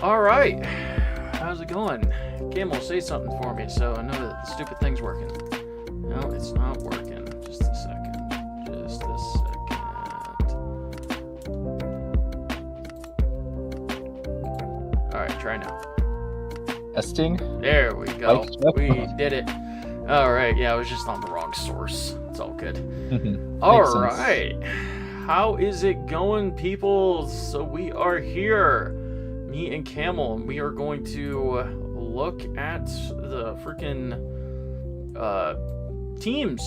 All right, how's it going? Camel, say something for me so I know that the stupid thing's working. No, it's not working. Just a second. Just a second. All right, try now. Testing. There we go. We did it. All right, yeah, I was just on the wrong source. It's all good. All right. How is it going, people? So we are here, me and Camel, and we are going to look at the freaking teams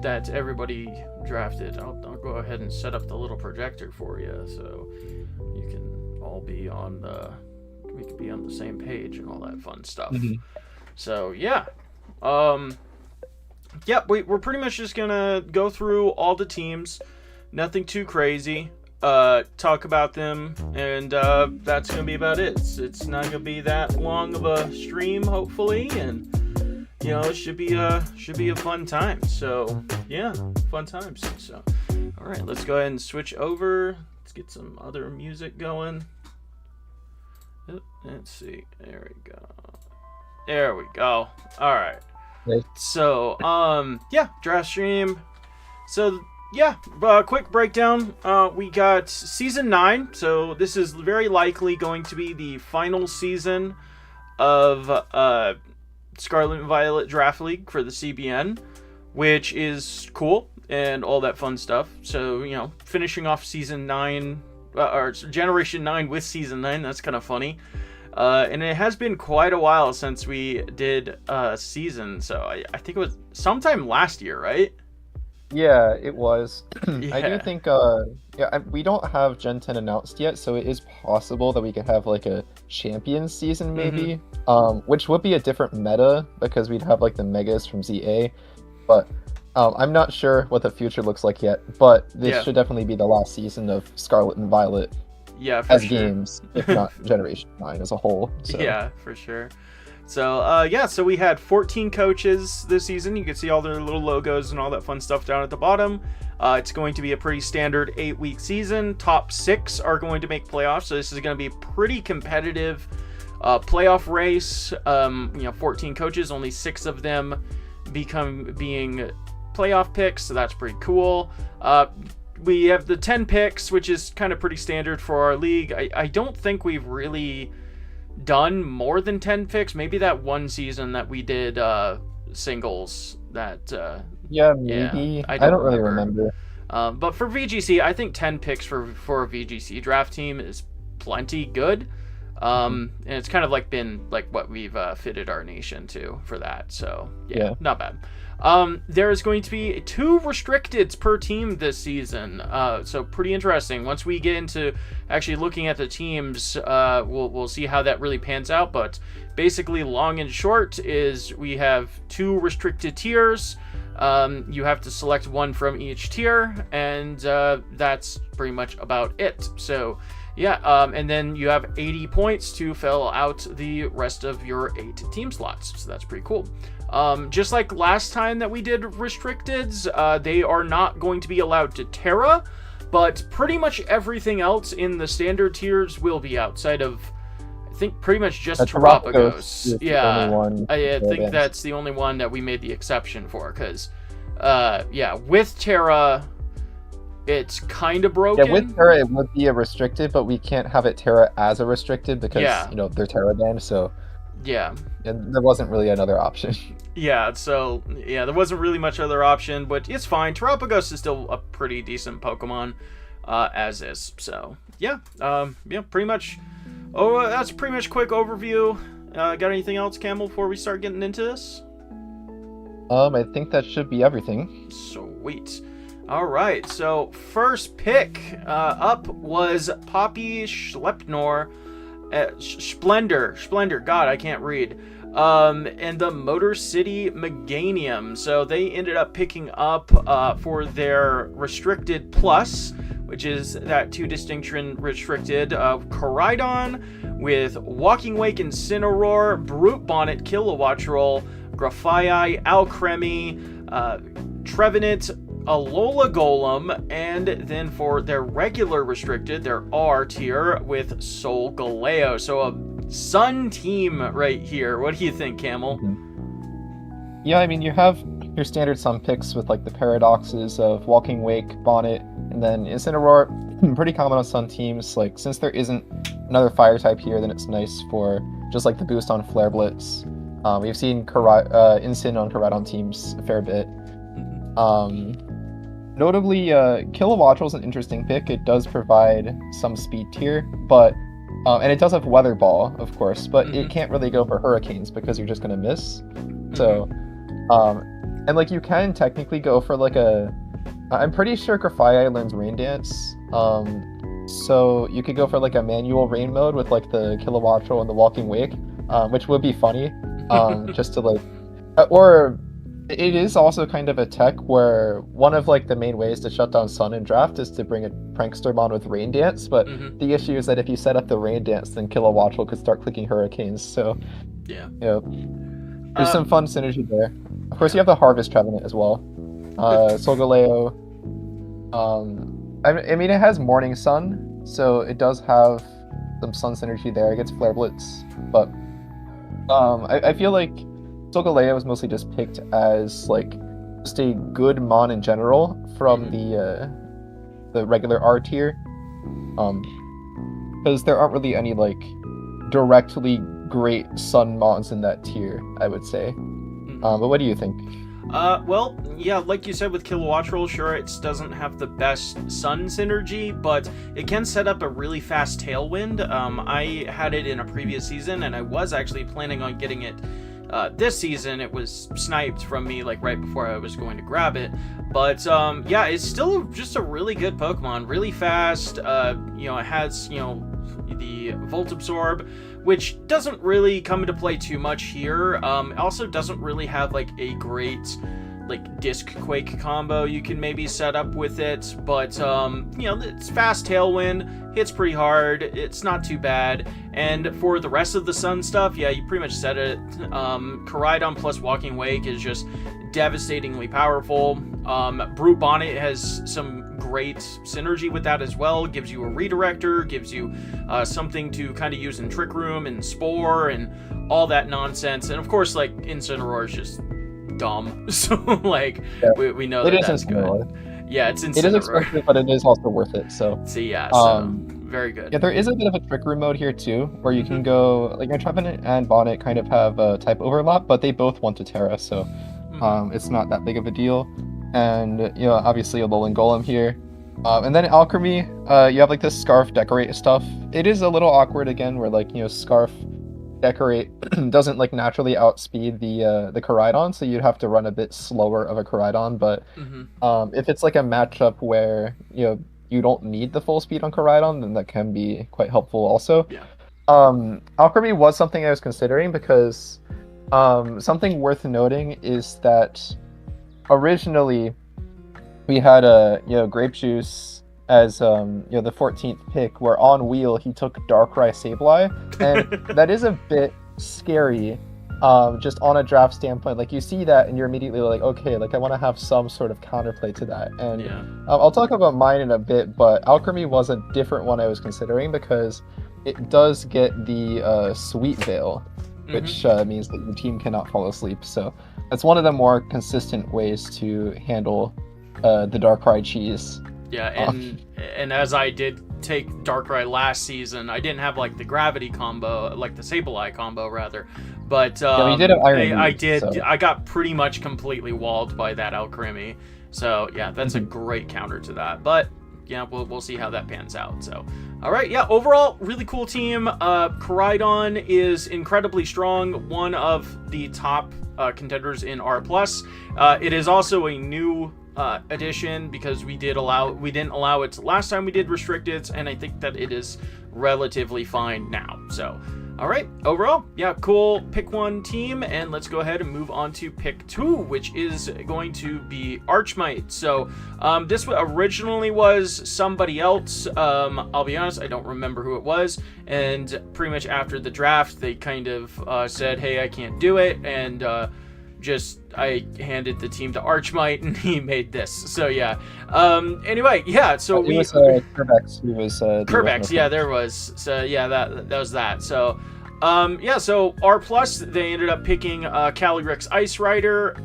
that everybody drafted. I'll go ahead and set up the little projector for you so you can all be on the, we can be on the same page and all that fun stuff. So yeah, yeah, we're pretty much just gonna go through all the teams, nothing too crazy, talk about them, and that's gonna be about it. It's not gonna be that long of a stream, hopefully, and you know, it should be a fun time. So yeah, fun times. So all right, let's go ahead and switch over. Let's get some other music going. Let's see. There we go. There we go. All right. So yeah, draft stream. So yeah, quick breakdown. We got season 9. So this is very likely going to be the final season of Scarlet and Violet Draft League for the CBN, which is cool and all that fun stuff. So, you know, finishing off season 9 or Generation 9 with season 9, that's kind of funny. And it has been quite a while since we did a season, so I think it was sometime last year, right? Yeah, it was. Yeah. I do think, we don't have Gen 10 announced yet, so it is possible that we could have like a Champions season maybe, which would be a different meta because we'd have like the Megas from ZA, but I'm not sure what the future looks like yet, but this should definitely be the last season of Scarlet and Violet. Yeah, for as sure. games, if not Generation 9 as a whole. So. Yeah, for sure. So, yeah, so we had 14 coaches this season. You can see all their little logos and all that fun stuff down at the bottom. It's going to be a pretty standard 8-week season. Top 6 are going to make playoffs, so this is going to be a pretty competitive playoff race. You know, 14 coaches, only 6 of them being playoff picks, so that's pretty cool. We have the 10 picks, which is kind of pretty standard for our league. I don't think we've really done more than 10 picks. Maybe that one season that we did singles. That yeah, maybe. Yeah, I don't really remember. But for VGC, I think 10 picks for a VGC draft team is plenty good. And it's kind of like been like what we've fitted our nation to for that. So yeah. Not bad. There is going to be 2 restricteds per team this season, so pretty interesting. Once we get into actually looking at the teams, we'll see how that really pans out, but basically long and short is we have 2 restricted tiers. You have to select one from each tier, and that's pretty much about it. So yeah, and then you have 80 points to fill out the rest of your 8 team slots. So that's pretty cool. Just like last time that we did restricteds, they are not going to be allowed to Terra, but pretty much everything else in the standard tiers will be outside of, I think, pretty much just Terapagos. Yeah, I think that's the only one that we made the exception for, because, yeah, with Terra, it's kind of broken. Yeah, with Terra, it would be a restricted, but we can't have it Terra as a restricted because, you know, they're Terra banned, so... Yeah. And there wasn't really another option. Yeah, so, yeah, there wasn't really much other option, but it's fine. Terapagos is still a pretty decent Pokemon, as is. So, yeah, yeah, pretty much. Oh, that's pretty much quick overview. Got anything else, Camel, before we start getting into this? I think that should be everything. Sweet. All right, so first pick up was Poppy Schleppnor. Splendor, God, I can't read. And the Motor City Meganium. So they ended up picking up for their Restricted Plus, which is that 2 distinction restricted, Koraidon with Walking Wake, Incineroar, Brute Bonnet, Kilowatt Roll, Grafaiai, Alcremie, Trevenant, Alola Golem, and then for their regular restricted, their R tier with Solgaleo. So a Sun team right here. What do you think, Camel? Yeah, I mean, you have your standard Sun picks with like the paradoxes of Walking Wake, Bonnet, and then Incineroar. Pretty common on Sun teams. Like, since there isn't another Fire type here, then it's nice for just like the boost on Flare Blitz. We've seen Incin on Koraidon teams a fair bit. Notably, Kilowatt is an interesting pick. It does provide some speed tier, but and it does have Weather Ball, of course, but it can't really go for Hurricanes because you're just gonna miss. So, and like you can technically go for like I'm pretty sure Grafaiai learns Rain Dance. So you could go for like a manual rain mode with like the Kilowatt and the Walking Wake, which would be funny, just to like, or. It is also kind of a tech where one of like the main ways to shut down Sun in draft is to bring a Prankstermon with Rain Dance, but the issue is that if you set up the Rain Dance, then Kilowatt could start clicking Hurricanes. So yeah, you know, there's some fun synergy there. Of course, you have the Harvest Trevenant as well. Solgaleo. I mean, it has Morning Sun, so it does have some Sun synergy there. It gets Flare Blitz, but I feel like Solgaleo was mostly just picked as like just a good mon in general from the regular R tier, because there aren't really any like directly great Sun mons in that tier, I would say. But what do you think? Well, yeah, like you said with Kilowatt Roll, sure, it doesn't have the best Sun synergy, but it can set up a really fast Tailwind. I had it in a previous season, and I was actually planning on getting it this season. It was sniped from me like right before I was going to grab it, but yeah, it's still just a really good Pokemon, really fast. You know, it has, you know, the Volt Absorb, which doesn't really come into play too much here. It also doesn't really have like a great like Disc Quake combo you can maybe set up with it, but you know, it's fast Tailwind, hits pretty hard, it's not too bad. And for the rest of the Sun stuff, yeah, you pretty much said it. Koraidon plus Walking Wake is just devastatingly powerful. Brute Bonnet has some great synergy with that as well. Gives you a redirector, gives you something to kind of use in Trick Room and Spore and all that nonsense. And of course, like, Incineroar is just dumb. So like, yeah, we know that that's good. Yeah, it's Incineroar. It is expensive, but it is also worth it. So yeah, so very good. Yeah, there is a bit of a Trick Room mode here too, where you can go like your Trevenant and Bonnet kind of have a type overlap, but they both want to Terra, so it's not that big of a deal. And you know, obviously a Alolan Golem here. And then Alchemy, you have like this Scarf Decorate stuff. It is a little awkward again, where like, you know, Scarf Decorate doesn't like naturally outspeed the Koraidon, so you'd have to run a bit slower of a Koraidon. But if it's like a matchup where, you know, you don't need the full speed on Koraidon, then that can be quite helpful also. Yeah. Alchemy was something I was considering because something worth noting is that originally we had a grape juice as the 14th pick, where on wheel he took Darkrai Sableye, and that is a bit scary. Just on a draft standpoint, like you see that and you're immediately like, okay, like I want to have some sort of counterplay to that. And Yeah. I'll talk about mine in a bit, but Alchemy was a different one I was considering because it does get the Sweet Veil, which means that your team cannot fall asleep. So that's one of the more consistent ways to handle the Darkrai cheese. Yeah, and as I did take Darkrai last season, I didn't have like the Gravity combo, like the Sableye combo rather, but you did have Iron I Leaf, did. so. I got pretty much completely walled by that Alcremie. So yeah, that's a great counter to that. But yeah, we'll see how that pans out. So all right, yeah, overall really cool team. Koraidon is incredibly strong, one of the top contenders in R+. It is also a new addition because we didn't allow it last time we did restricted, and I think that it is relatively fine now. So all right, overall, yeah, cool pick 1 team, and let's go ahead and move on to pick 2, which is going to be Archmite. So this originally was somebody else. I'll be honest, I don't remember who it was, and pretty much after the draft they kind of said, hey, I can't do it, and I handed the team to Archmite, and he made this. So yeah. Anyway, yeah. So it was Kerbex who was Kerbex. Yeah, there was. So yeah, that was that. So yeah. So R+, they ended up picking Calyrex Ice Rider,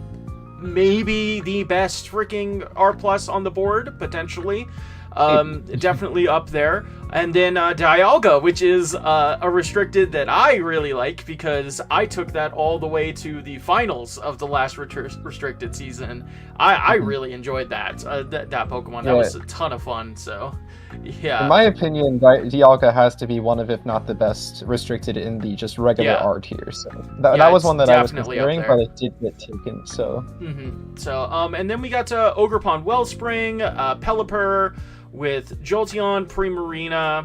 maybe the best freaking R+ on the board potentially. Definitely up there. And then Dialga, which is a restricted that I really like because I took that all the way to the finals of the last restricted season. I really enjoyed that Pokemon. That was a ton of fun. So yeah, in my opinion, Dialga has to be one of, if not the best restricted in the just regular R tier. So that was one that I was considering, but it did get taken. So so and then we got Ogerpon Wellspring, Pelipper with Jolteon, Primarina,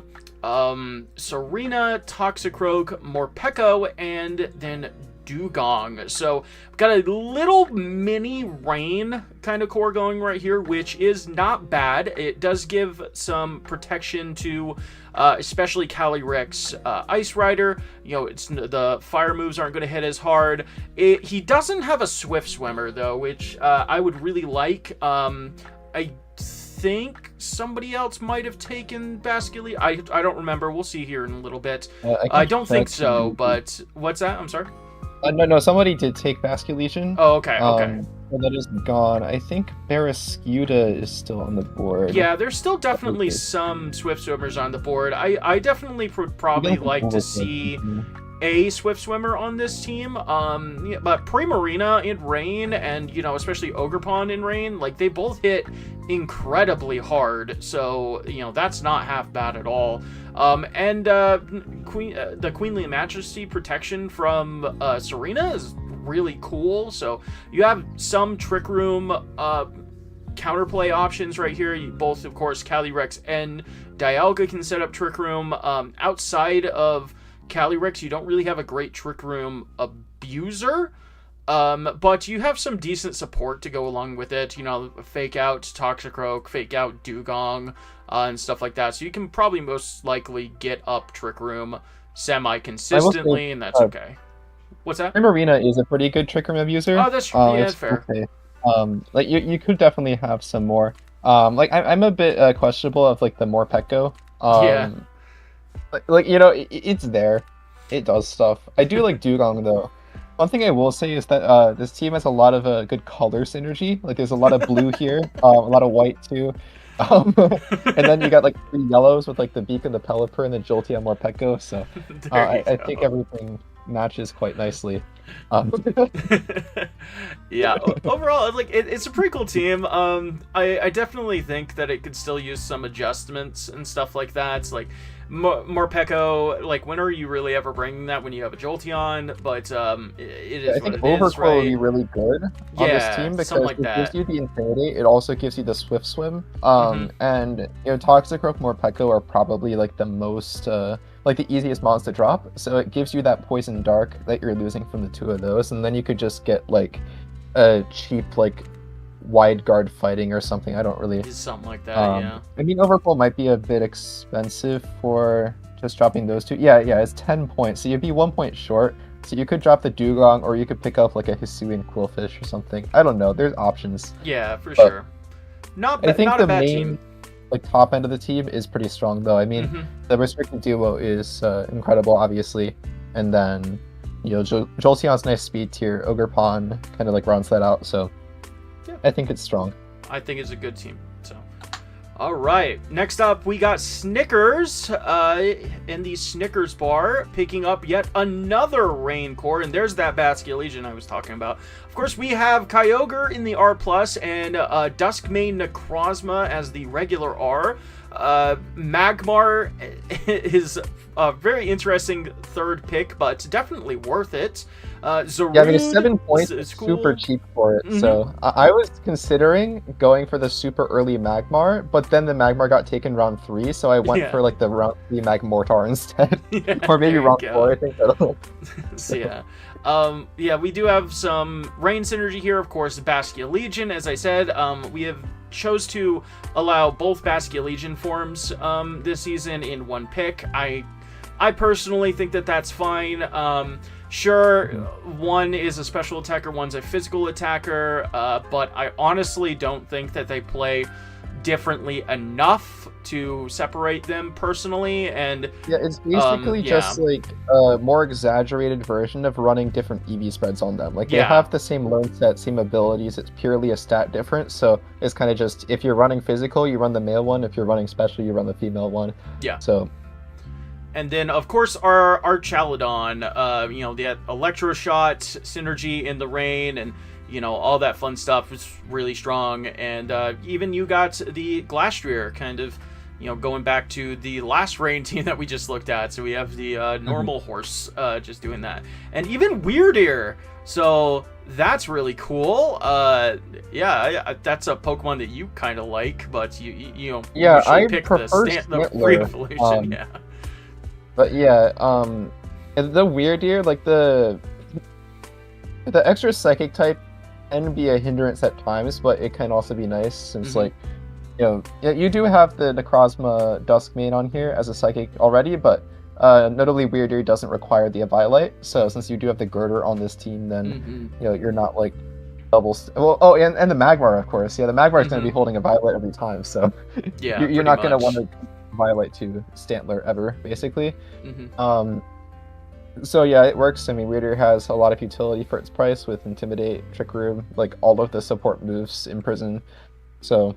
Serena, Toxicroak, Morpeko, and then Dugong. So we've got a little mini rain kind of core going right here, which is not bad. It does give some protection to especially Calyrex Ice Rider. It's the fire moves aren't going to hit as hard. He doesn't have a Swift Swimmer though, which I would really like. I think somebody else might have taken Basculete. I don't remember. We'll see here in a little bit. I don't think so, but what's that? I'm sorry? No, somebody did take Basculegion. Oh, okay. But that is gone. I think Barrascuda is still on the board. Yeah, there's still definitely some Swift Swimmers on the board. I definitely would probably like to see a Swift Swimmer on this team, but Primarina in Rain and especially Ogerpon in Rain, like they both hit incredibly hard, so that's not half bad at all. And the Queenly Majesty protection from Serena is really cool. So you have some Trick Room counterplay options right here. Both, of course, Calyrex and Dialga can set up Trick Room. Outside of Calyrex, you don't really have a great Trick Room abuser, but you have some decent support to go along with it. Fake out Toxicroak, fake out Dugong, and stuff like that. So you can probably most likely get up Trick Room semi-consistently, and that's okay. What's that? Primarina is a pretty good Trick Room abuser. Oh, that's true. Yeah, that's fair. Okay. Like you could definitely have some more. Like I'm a bit questionable of like the Morpeko. Yeah. Like it's there, it does stuff. I do like Dugong though. One thing I will say is that this team has a lot of good color synergy. Like there's a lot of blue here, a lot of white too, and then you got like 3 yellows with like the beak and the Pelipper and the Jolteon Morpeko. So I think everything matches quite nicely. Yeah, overall, like it's a pretty cool team. I definitely think that it could still use some adjustments and stuff like that. It's like Morpeko, like when are you really ever bringing that when you have a Jolteon? But it is I think Overcrow will be really good on this team because like it that. gives you the Infinity. It also gives you the Swift Swim. And Toxicroak, Morpeko are probably like the most like the easiest mons to drop. So it gives you that Poison Dark that you're losing from the 2 of those, and then you could just get like a cheap like wide guard fighting or something. I don't really. Something like that, yeah. I mean, Overpull might be a bit expensive for just dropping those two. Yeah, it's 10 points, so you'd be 1 point short. So you could drop the Dugong, or you could pick up like a Hisuian Quillfish or something. I don't know. There's options. Yeah, for sure. I think not the a bad main team. like top end of the team is pretty strong, though. I mean, the restricted duo is incredible, obviously, and then Jolteon's nice speed tier. Ogerpon kind of like rounds that out. So yeah. I think it's strong. I think it's a good team. So. All right, next up we got Snickers in the Snickers bar, picking up yet another Rain Core, and there's that Basculegion I was talking about. Of course, we have Kyogre in the R+, and Duskmane Necrozma as the regular R. Magmar is a very interesting third pick, but definitely worth it. Zarude, yeah, I mean, it's 7 points. It's cool. super cheap for it. So I was considering going for the super early Magmar, but then the Magmar got taken round 3, so I went for like the round 3 Magmortar instead, or maybe round 4. I think that'll. So yeah, we do have some Rain synergy here. Of course, Basculegion, as I said, we have chose to allow both Basculegion forms this season in one pick. I personally think that that's fine. Sure, one is a special attacker, one's a physical attacker, but I honestly don't think that they play differently enough to separate them personally. And yeah, it's basically just like a more exaggerated version of running different EV spreads on them. Like they have the same learn set, same abilities. It's purely a stat difference. So it's kind of just, if you're running physical, you run the male one. If you're running special, you run the female one. Yeah. So. And then, of course, our Chaladon, the Electro Shot synergy in the rain, and all that fun stuff is really strong. And even you got the Glastrier, kind of, going back to the last rain team that we just looked at. So we have the normal horse just doing that, and even Weirdeer. So that's really cool. That's a Pokemon that you kind of like, but you I pick prefer the free evolution. But yeah, and the Weirdeer, like the extra psychic type can be a hindrance at times, but it can also be nice since you do have the Necrozma Duskmane on here as a psychic already, but notably Weirdeer doesn't require the Eviolite. So since you do have the Girder on this team, then you're not like double. And the Magmar, of course. Yeah, the Magmar is going to be holding a Violet every time, so you're not going to want to Violate to Stantler ever, basically. So yeah, it works. I mean, Weirdeer has a lot of utility for its price with Intimidate, Trick Room, like all of the support moves, Imprison. So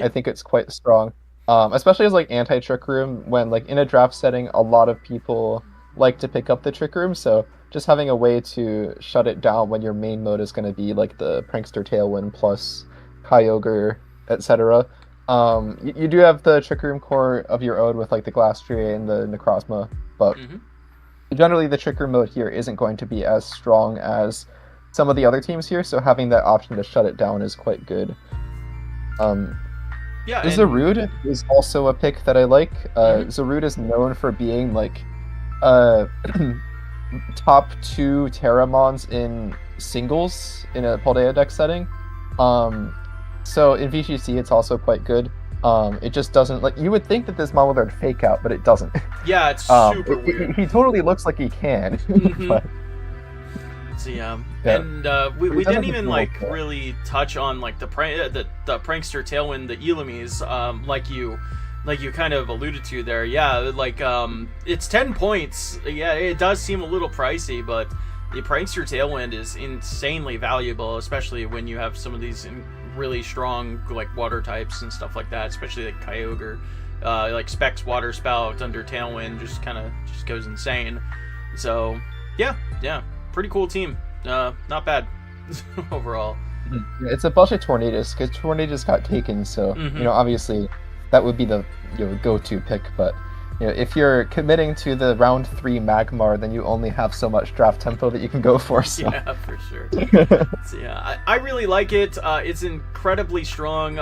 I think it's quite strong, especially as like anti-Trick Room. When like in a draft setting, a lot of people like to pick up the Trick Room. So just having a way to shut it down when your main mode is going to be like the Prankster Tailwind plus Kyogre, etc. You do have the Trick Room core of your own with like the Glastrier and the Necrozma, but generally the Trick Room mode here isn't going to be as strong as some of the other teams here, so having that option to shut it down is quite good. Zarude is also a pick that I like. Zarude is known for being like top 2 Terramons in singles in a Paldea deck setting. So in VGC, it's also quite good. It just doesn't, like, you would think that this model would fake out, but it doesn't. Yeah, it's super weird. He totally looks like he can. But, so and we didn't even really touch on like the Prankster Tailwind, the Elamies, like you kind of alluded to there. Yeah, like it's 10 points. Yeah, it does seem a little pricey, but the Prankster Tailwind is insanely valuable, especially when you have some of these really strong like water types and stuff like that, especially like Kyogre, like Specs Water Spout under Tailwind just goes insane. So yeah, pretty cool team. Not bad overall. It's a bunch of Tornadus because Tornadus got taken, so obviously that would be the go-to pick, but if you're committing to the round 3 Magmar, then you only have so much draft tempo that you can go for. So. Yeah, for sure. So yeah, I really like it. It's incredibly strong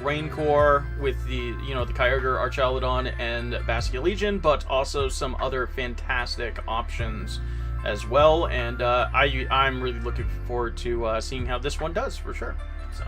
Rain Core with the the Kyogre, Archaludon, and Basculegion, but also some other fantastic options as well. And I'm really looking forward to seeing how this one does for sure. So.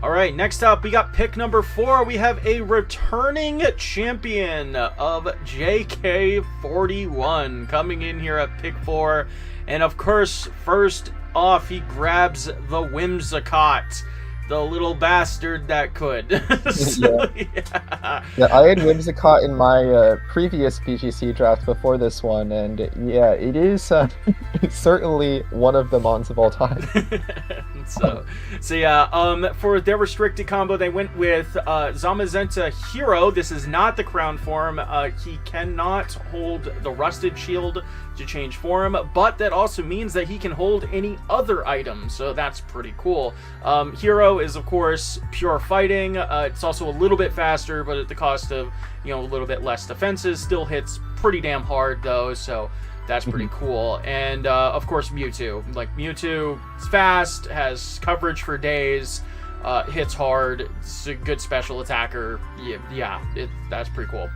All right, next up, we got pick number 4. We have a returning champion of JK41 coming in here at pick 4. And of course, first off, he grabs the Whimsicott, the little bastard that could. So, yeah, I had Whimsicott in my previous VGC draft before this one, and yeah, it is it's certainly one of the mons of all time. so yeah, for their restricted combo, they went with Zamazenta Hero. This is not the crown form. He cannot hold the Rusted Shield to change form, but that also means that he can hold any other item, so that's pretty cool. Hero is, of course, pure fighting. It's also a little bit faster, but at the cost of, a little bit less defenses. Still hits pretty damn hard, though, so that's pretty cool. And, of course, Mewtwo. Like, Mewtwo is fast, has coverage for days, hits hard, it's a good special attacker. That's pretty cool.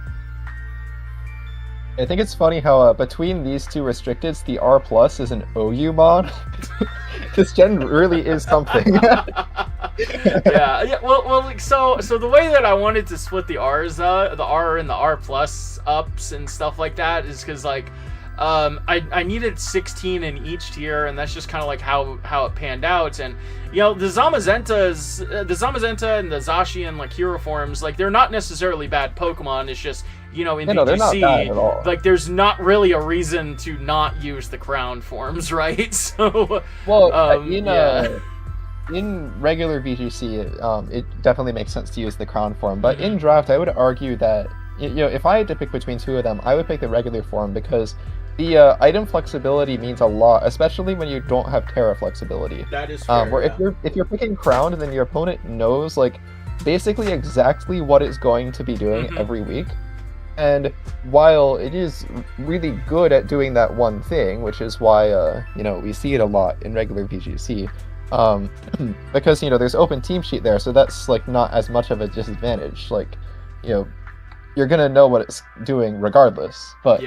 I think it's funny how between these two restricteds, the R plus is an OU mod. This gen really is something. Well, like, so the way that I wanted to split the R's, the R and the R plus ups and stuff like that, is because like I needed 16 in each tier, and that's just kind of like how it panned out. And the Zamazenta and the Zacian like hero forms, like they're not necessarily bad Pokemon. It's just in VGC, they're not bad at all. Like there's not really a reason to not use the crown forms, right? So in regular VGC, it definitely makes sense to use the crown form. But in draft, I would argue that if I had to pick between two of them, I would pick the regular form because the item flexibility means a lot, especially when you don't have Terra flexibility. That is fair, where if you're picking crown, then your opponent knows like basically exactly what it's going to be doing every week. And while it is really good at doing that one thing, which is why we see it a lot in regular VGC, because there's open team sheet there, so that's like not as much of a disadvantage. Like you're gonna know what it's doing regardless. But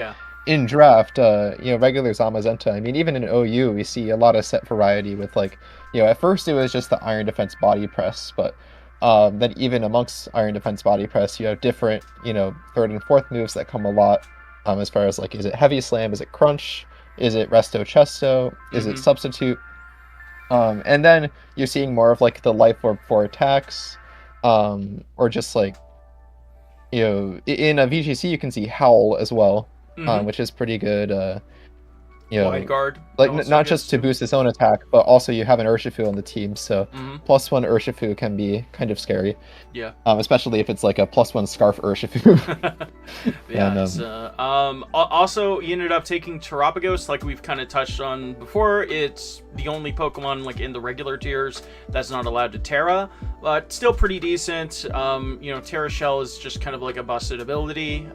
in draft, regular Zamazenta, I mean, even in OU, we see a lot of set variety with like, at first it was just the Iron Defense Body Press, but then even amongst Iron Defense Body Press, you have different, third and fourth moves that come a lot, as far as like, is it Heavy Slam, is it Crunch, is it Resto Chesto, is it Substitute, and then you're seeing more of like the Life Orb for attacks, or just like, in a VGC you can see Howl as well, which is pretty good. Wide guard, like not just to boost its own attack, but also you have an Urshifu on the team, so +1 Urshifu can be kind of scary. Yeah. Especially if it's like a +1 Scarf Urshifu. Also, he ended up taking Terapagos, like we've kind of touched on before. It's the only Pokemon like in the regular tiers that's not allowed to Terra, but still pretty decent. Terra Shell is just kind of like a busted ability.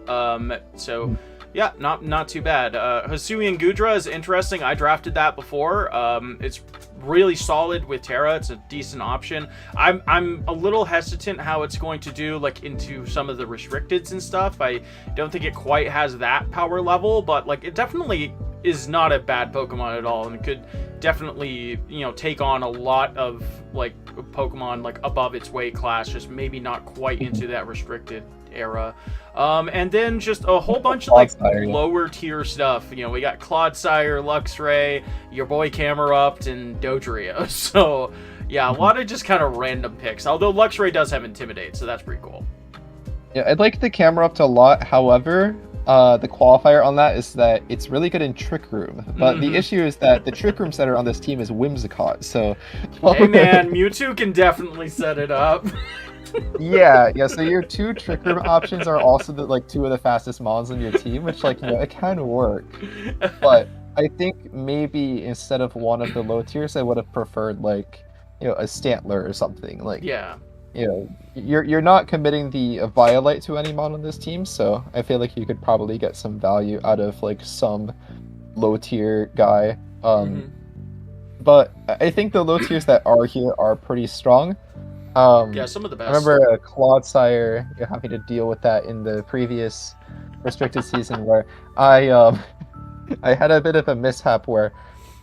Yeah, not too bad. Hisuian Gudra is interesting. I drafted that before. It's really solid with Terra. It's a decent option. I'm a little hesitant how it's going to do like into some of the restricteds and stuff. I don't think it quite has that power level, but like it definitely is not a bad Pokemon at all, and it could definitely take on a lot of like Pokemon like above its weight class, just maybe not quite into that restricted era. And then just a whole bunch of like lower tier stuff. We got Clodsire, Luxray, your boy Camerupt, and Dodrio. So yeah, a lot of just kind of random picks. Although Luxray does have Intimidate, so that's pretty cool. Yeah, I'd like the Camerupt a lot. However, the qualifier on that is that it's really good in Trick Room. But the issue is that the Trick Room setter on this team is Whimsicott. So hey man, Mewtwo can definitely set it up. yeah, so your two Trick Room options are also two of the fastest mons on your team, which it can work. But I think maybe instead of one of the low tiers, I would have preferred a Stantler or something. You're not committing the Violite to any mon on this team, so I feel like you could probably get some value out of some low tier guy. But I think the low tiers that are here are pretty strong. Some of the best. I remember Clodsire having to deal with that in the previous restricted season where I had a bit of a mishap where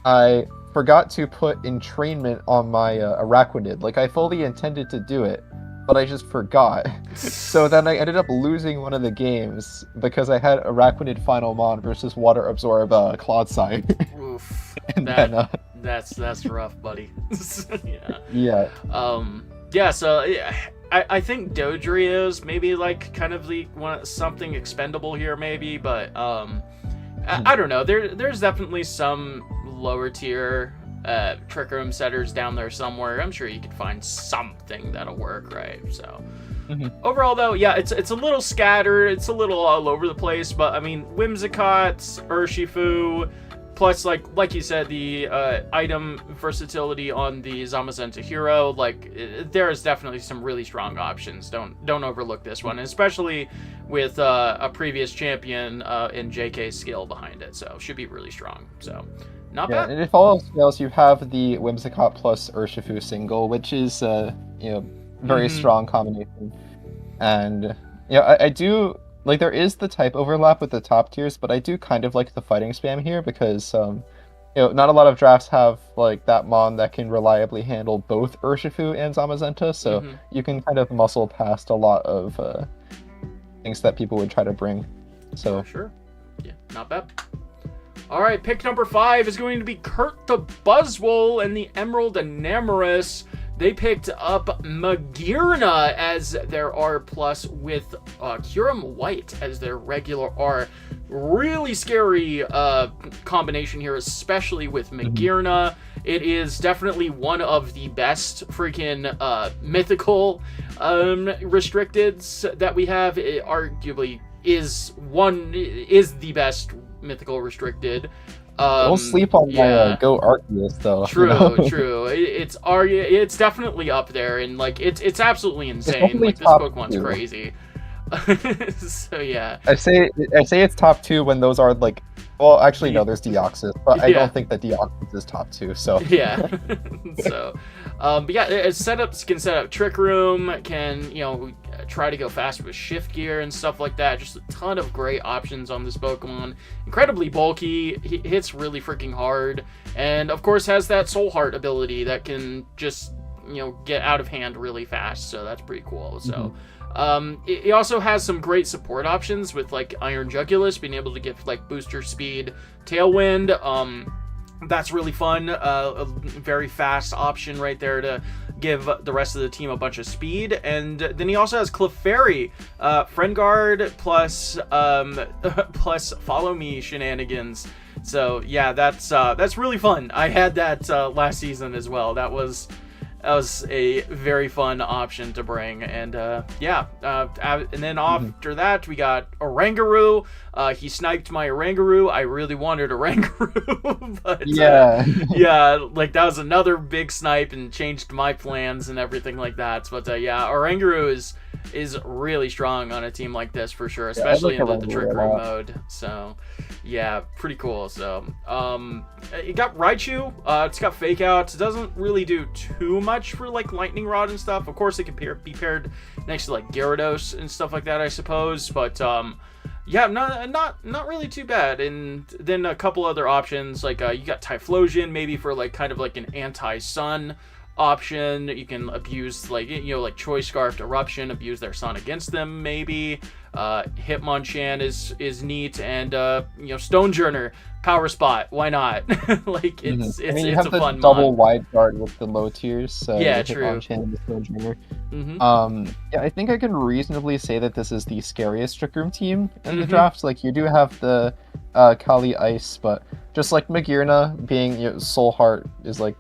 I forgot to put entrainment on my Araquanid. Like, I fully intended to do it, but I just forgot. So then I ended up losing one of the games because I had Araquanid Final Mon versus Water Absorb Clodside. Oof. And then, that's rough, buddy. Yeah. Yeah. Yeah, so I think Dodrio is maybe like kind of the something expendable here, maybe, but I don't know. There's definitely some lower tier Trick Room setters down there somewhere. I'm sure you could find something that'll work, right? So overall, though, yeah, it's a little scattered. It's a little all over the place, but I mean, Whimsicott, Urshifu, plus like you said, the item versatility on the Zamazenta Hero, like there is definitely some really strong options. Don't overlook this one, especially with a previous champion in JK's skill behind it. So should be really strong. So not bad. And if all else fails, you have the Whimsicott plus Urshifu single, which is very strong combination. And I do. Like, there is the type overlap with the top tiers, but I do kind of like the fighting spam here because, not a lot of drafts have, like, that Mon that can reliably handle both Urshifu and Zamazenta, so you can kind of muscle past a lot of things that people would try to bring. So sure. Yeah, not bad. All right, pick number 5 is going to be Kurt the Buzzwole and the Emerald Enamorous. They picked up Magearna as their R+, with Kyurem White as their regular R. Really scary combination here, especially with Magearna. It is definitely one of the best freaking mythical restricteds that we have. It arguably is the best mythical restricted. Don't sleep on my Go Arceus though. True. It's definitely up there, and like it's absolutely insane. Like this Pokemon's crazy. So yeah. I say it's top 2 when those are like. Well, actually no, there's Deoxys, but I don't think that Deoxys is top 2. So yeah. So, but yeah, setups can set up Trick Room, can try to go fast with Shift Gear and stuff like that. Just a ton of great options on this Pokemon. Incredibly bulky, he hits really freaking hard, and of course has that Soul Heart ability that can just get out of hand really fast. So that's pretty cool. So. It also has some great support options with like Iron Jugulus being able to give like booster speed, Tailwind. That's really fun. A very fast option right there to give the rest of the team a bunch of speed. And then he also has Clefairy, Friend Guard plus plus Follow Me shenanigans. So yeah, that's really fun. I had that last season as well. That was a very fun option to bring, and and then after that we got Oranguru. He sniped my Oranguru. I really wanted Oranguru, but like that was another big snipe and changed my plans and everything like that. But Oranguru is really strong on a team like this for sure, especially in the Trick Room mode. So yeah, pretty cool. So it got Raichu. It's got Fake Out. It doesn't really do too much for like Lightning Rod and stuff. Of course, it can be paired next to like Gyarados and stuff like that, I suppose. But not really too bad. And then a couple other options like you got Typhlosion, maybe for like kind of like an anti-sun option. You can abuse like Choice Scarfed Eruption, abuse their sun against them maybe. Hitmonchan is neat, and Stonejourner Power Spot, why not? Like it's you have a the fun double mod. wide guard with the low tiers, so Yeah, the true. Hitmonchan and the Stonejourner. I think I can reasonably say that this is the scariest Trick Room team in the draft. Like you do have the Kali Ice, but just like Magearna being Soul Heart is like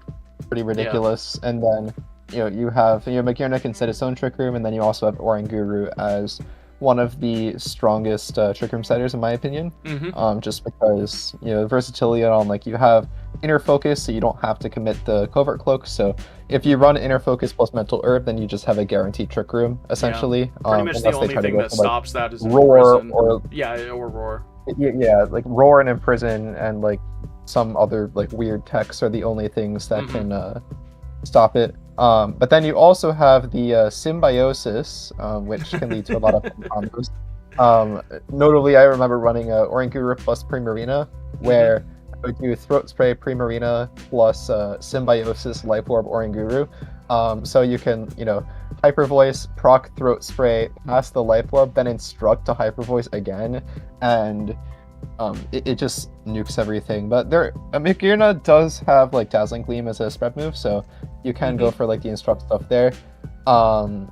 pretty ridiculous, and then you have Magearna can set its own Trick Room, and then you also have Oranguru as one of the strongest Trick Room setters in my opinion. Just because versatility on like you have Inner Focus, so you don't have to commit the Covert Cloak. So if you run Inner Focus plus Mental Herb, then you just have a guaranteed Trick Room essentially. Pretty much the only thing that stops that is Roar Imprison. or Roar. Yeah, like Roar and Imprison and like some other like weird techs are the only things that can stop it. But then you also have the Symbiosis, which can lead to a lot of combos. Notably, I remember running Oranguru plus Primarina, where I would do Throat Spray, Primarina, plus Symbiosis, Life Orb, Oranguru. So you can, Hyper Voice, proc Throat Spray, pass the Life Orb, then Instruct to Hyper Voice again, and it just nukes everything. But Magearna does have like Dazzling Gleam as a spread move, so you can go for like the Instruct stuff there. I'm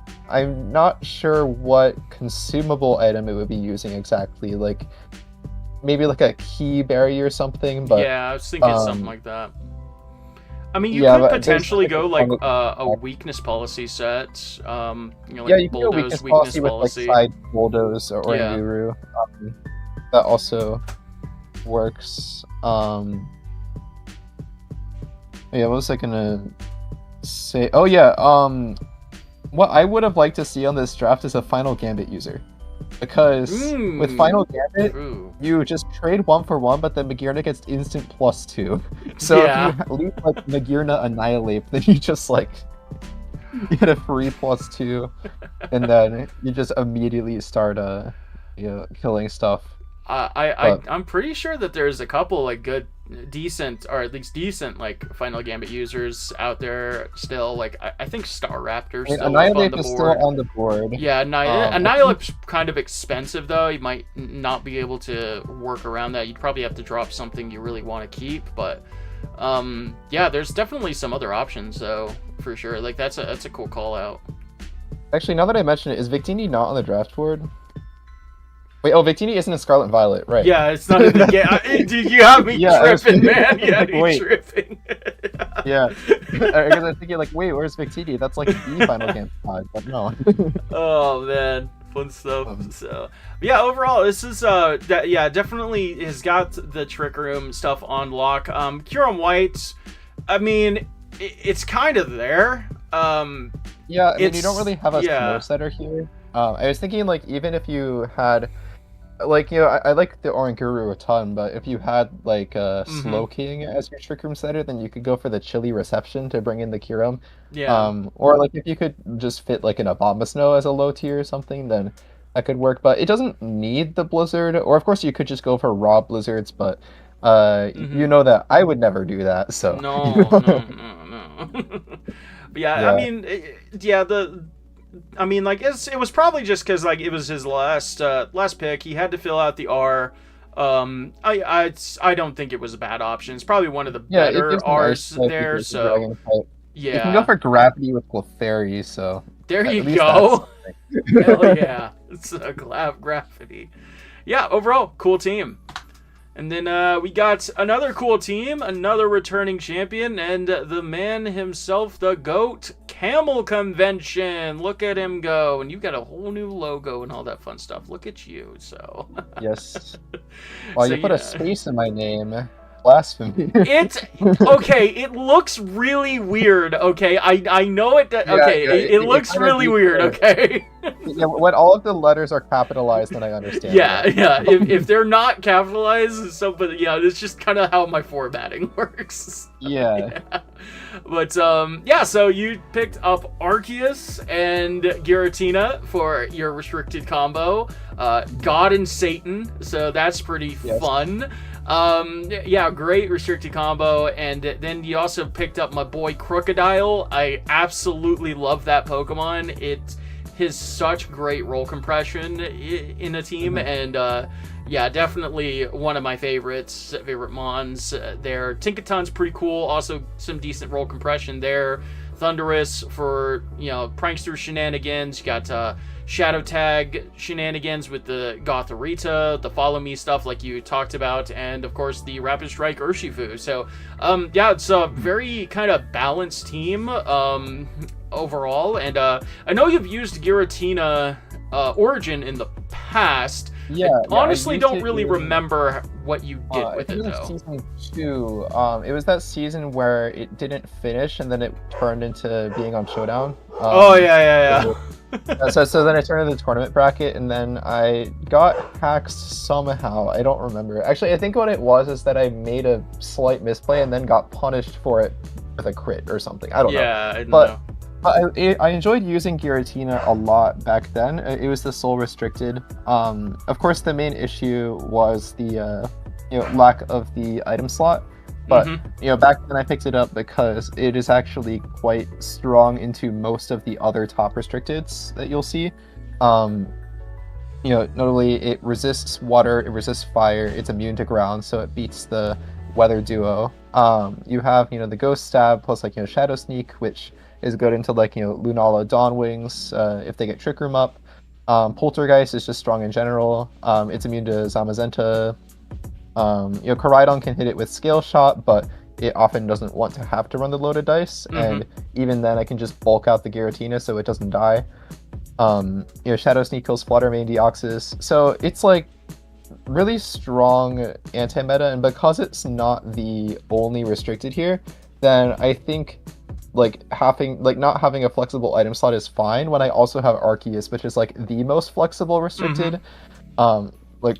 not sure what consumable item it would be using exactly, like maybe like a key berry or something, but yeah, I was thinking something like that. I mean, you yeah, could but potentially there's go like a weakness policy set. Like yeah, you can go Bulldoze, weakness policy with like side Bulldoze or Yeah. Oranguru. That also works. Yeah, what was I gonna say? Oh yeah, what I would have liked to see on this draft is a Final Gambit user. Because with Final Gambit, True. you just trade 1-for-1, but then Magearna gets instant +2. So Yeah. if you leave like Magearna Annihilate, then you just like get a free +2, and then you just immediately start killing stuff. I'm pretty sure that there's a couple like decent like Final Gambit users out there still. Like I think Star Raptor's still Annihilate up on the is board. still on the board. Yeah, Annihilate's kind of expensive though. You might not be able to work around that. You'd probably have to drop something you really want to keep. But yeah, there's definitely some other options though, for sure. Like that's a cool call out. Actually, now that I mention it, is Victini not on the draft board? Wait, Victini isn't in Scarlet and Violet, right? Yeah, it's not in the game. Dude, you have me tripping, man. You have me tripping. Yeah, because I'm thinking like, wait, where's Victini? That's like the Final Game pod, but no. Oh man, fun stuff. So yeah, overall, this is definitely has got the Trick Room stuff on lock. Kyurem White, I mean, it's kind of there. Yeah, I mean, you don't really have a snow setter here. I was thinking like even if you had. Like, I like the Oranguru a ton, but if you had, like, Slowking as your Trick Room setter, then you could go for the Chilly Reception to bring in the Kyurem. Yeah. Or, like, if you could just fit, like, an Abomasnow as a low tier or something, then that could work. But it doesn't need the Blizzard, or, of course, you could just go for raw Blizzards, but, you know that I would never do that, so... No. But yeah, I mean, it was probably just because like it was his last pick. He had to fill out the R. I don't think it was a bad option. It's probably one of the better R's there. So yeah, you can go for Gravity with Clefairy. So there you go. Hell yeah, it's a Gravity. Yeah, overall cool team. And then we got another cool team, another returning champion, and the man himself, the GOAT, Camel Convention. Look at him go. And you got a whole new logo and all that fun stuff. Look at you, so. Yes. Well, you put a space in my name. Blasphemy. It looks really weird, okay? I know it, it looks really weird, okay? Yeah, when all of the letters are capitalized, then I understand. Yeah. If they're not capitalized, it's just kind of how my formatting works. Yeah. But, so you picked up Arceus and Giratina for your restricted combo. God and Satan, so that's pretty fun. Great restricted combo. And then you also picked up my boy Crocodile. I absolutely love that Pokemon. It has such great roll compression in a team, and definitely one of my favorite mons there. Tinkaton's pretty cool, also some decent roll compression there. Thunderous for prankster shenanigans. You got Shadow Tag shenanigans with the Gothorita, the Follow Me stuff like you talked about, and of course the Rapid Strike Urshifu. So it's a very kind of balanced team overall, and I know you've used Giratina Origin in the past. Yeah, I honestly don't really remember what you did with it though. Season 2. It was that season where it didn't finish and then it turned into being on Showdown. Yeah. So then I turned into the tournament bracket, and then I got hacked somehow. I don't remember. Actually, I think what it was is that I made a slight misplay and then got punished for it with a crit or something. I don't know. Yeah, I know. I enjoyed using Giratina a lot back then. It was the soul restricted. Of course, the main issue was the lack of the item slot. But back then I picked it up because it is actually quite strong into most of the other top restricteds that you'll see. Notably it resists water, it resists fire, it's immune to ground, so it beats the weather duo. You have the ghost stab plus shadow sneak, which is good into Lunala Dawnwings if they get trick room up. Poltergeist is just strong in general. It's immune to Zamazenta. Koraidon can hit it with Scale Shot, but it often doesn't want to have to run the loaded dice, and even then I can just bulk out the Giratina so it doesn't die. Shadow Sneak kills Flutter Mane Deoxys, so it's really strong anti-meta, and because it's not the only restricted here, then I think not having a flexible item slot is fine when I also have Arceus, which is the most flexible restricted.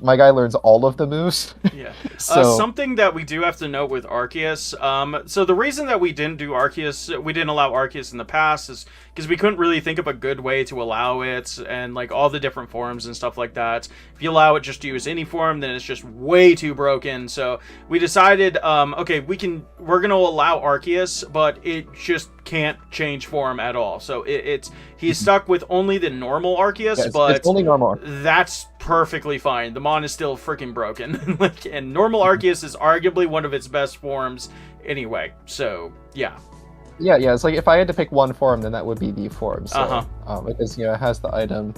My guy learns all of the moves. Yeah. Something that we do have to note with Arceus. So the reason that we didn't allow Arceus in the past is because we couldn't really think of a good way to allow it, and all the different forms and stuff like that. If you allow it just to use any form, then it's just way too broken. So we decided, okay, we're gonna allow Arceus, but it just can't change form at all. So he's stuck with only the normal Arceus, but it's only normal. That's perfectly fine. The Mon is still freaking broken. And normal Arceus is arguably one of its best forms anyway. So yeah. Yeah, it's if I had to pick one form, then that would be the form. So, because it has the item.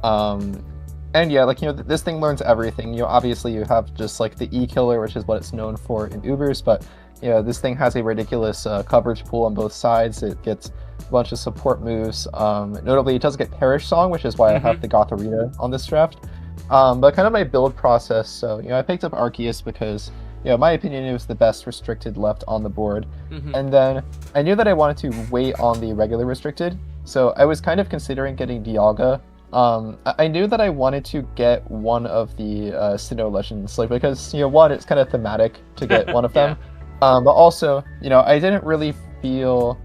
And yeah, this thing learns everything. Obviously you have just the E killer, which is what it's known for in Ubers, but this thing has a ridiculous coverage pool on both sides. It gets a bunch of support moves. Notably, it does get Perish Song, which is why I have the Gothorita on this draft. But kind of my build process. So I picked up Arceus because in my opinion it was the best restricted left on the board. And then I knew that I wanted to wait on the regular restricted, so I was kind of considering getting Dialga. I knew that I wanted to get one of the Sinnoh Legends, because one, it's kind of thematic to get one of them. But also, I didn't really feel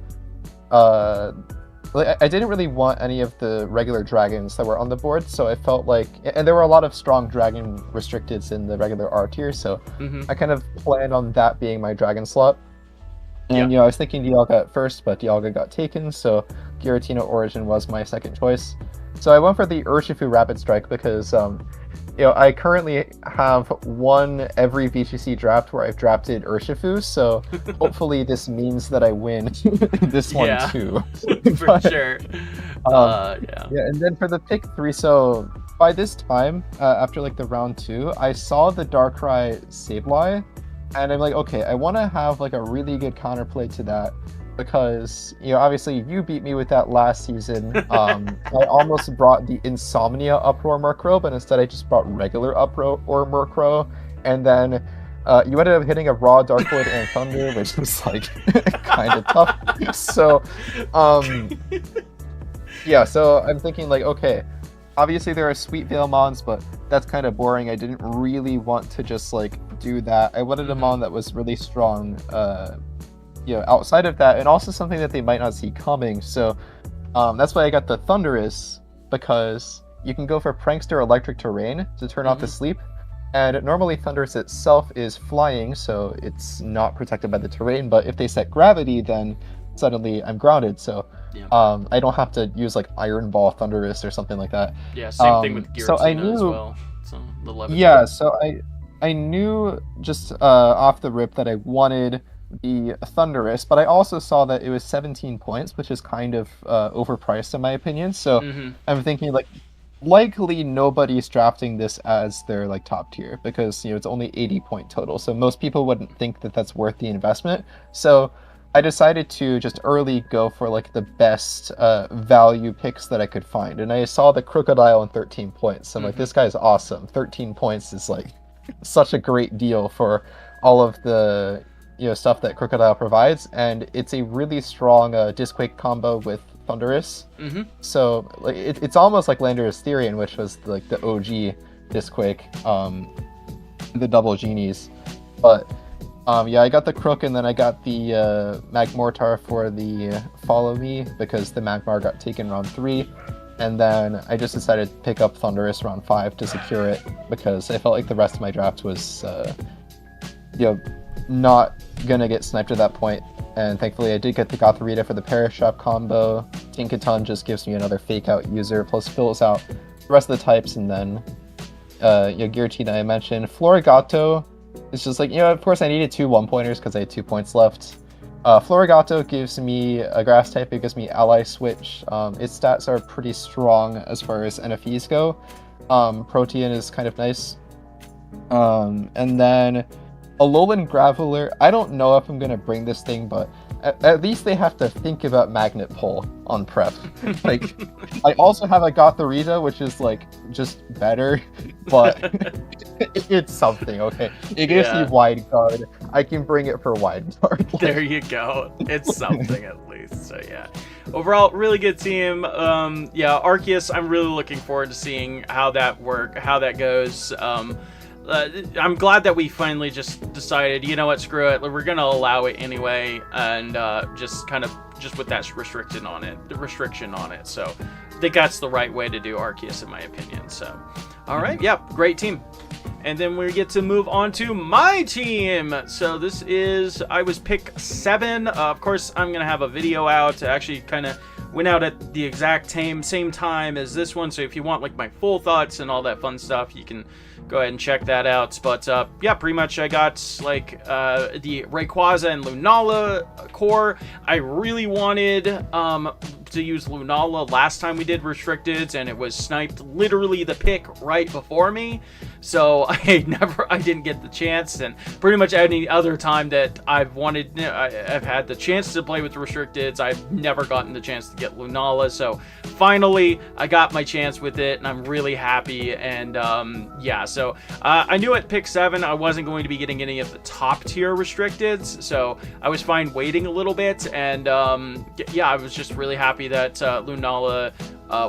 I didn't really want any of the regular dragons that were on the board, so I felt and there were a lot of strong dragon restricteds in the regular R tier, so I kind of planned on that being my dragon slot. And I was thinking Dialga at first, but Dialga got taken, so Giratina Origin was my second choice. So I went for the Urshifu Rapid Strike because I currently have won every VGC draft where I've drafted Urshifu, so hopefully this means that I win this one too. For sure. And then for the pick 3, so by this time, after the round 2, I saw the Darkrai Sableye, and I'm okay, I want to have a really good counterplay to that. Because obviously you beat me with that last season. I almost brought the Insomnia Uproar Murkrow, but instead I just brought regular Uproar Murkrow, and then you ended up hitting a raw Darkwood and Thunder, which was kind of tough. So so I'm thinking okay, obviously there are Sweet Veil Mons, but that's kind of boring. I didn't really want to just do that. I wanted a Mon that was really strong. Outside of that, and also something that they might not see coming. So that's why I got the Thundurus, because you can go for Prankster Electric Terrain to turn off the sleep, and normally Thundurus itself is flying, so it's not protected by the terrain, but if they set Gravity, then suddenly I'm grounded, so I don't have to use Iron Ball Thundurus or something like that. Yeah, same thing with Giratina so I knew, as well. So the Levitate. Yeah, so I knew just off the rip that I wanted the Thundurus, but I also saw that it was 17 points, which is kind of overpriced in my opinion. So I'm thinking likely nobody's drafting this as their top tier, because it's only 80 point total. So most people wouldn't think that that's worth the investment. So I decided to just early go for the best value picks that I could find, and I saw the Crocodile in 13 points. So I'm this guy's awesome. 13 points is such a great deal for all of the stuff that Crocodile provides, and it's a really strong Disquake combo with Thundurus. So it's almost like Landorus Therian, which was the OG Disquake, the double genies. But I got the Crook, and then I got the Magmortar for the Follow Me, because the Magmar got taken round 3. And then I just decided to pick up Thundurus round 5 to secure it, because I felt the rest of my draft was not gonna get sniped at that point. And thankfully I did get the Gotharita for the Perish Shop combo. Tinkaton just gives me another fake out user, plus fills out the rest of the types, and then Giratina I mentioned. Florigato is just like, of course I needed 2 1-pointers because I had 2 points left. Florigato gives me a grass type, it gives me ally switch. Its stats are pretty strong as far as NFEs go. Protean is kind of nice. And then Alolan Graveler, I don't know if I'm going to bring this thing, but at least they have to think about Magnet Pull on prep. Like, I also have a Gotharita, which is, like, just better, but it's something, okay? It gives me Wide Guard. I can bring it for Wide Guard. There you go. It's something at least, so yeah. Overall, really good team. Arceus, I'm really looking forward to seeing how that goes. I'm glad that we finally just decided, you know what, screw it, we're gonna allow it anyway, and just with that restriction on it. So I think that's the right way to do Arceus in my opinion. So all right, great team. And then we get to move on to my team. So this is, I was pick 7. Of course, I'm gonna have a video out. I actually kind of went out at the exact same time as this one. So if you want like my full thoughts and all that fun stuff, you can go ahead and check that out. But pretty much I got like the Rayquaza and Lunala core. I really wanted to use Lunala last time we did restricted, and it was sniped literally the pick right before me. So I didn't get the chance, and pretty much any other time that I've had the chance to play with restricteds, I've never gotten the chance to get Lunala. So finally, I got my chance with it, and I'm really happy. And so I knew at pick 7 I wasn't going to be getting any of the top tier restricteds, so I was fine waiting a little bit. And I was just really happy that Lunala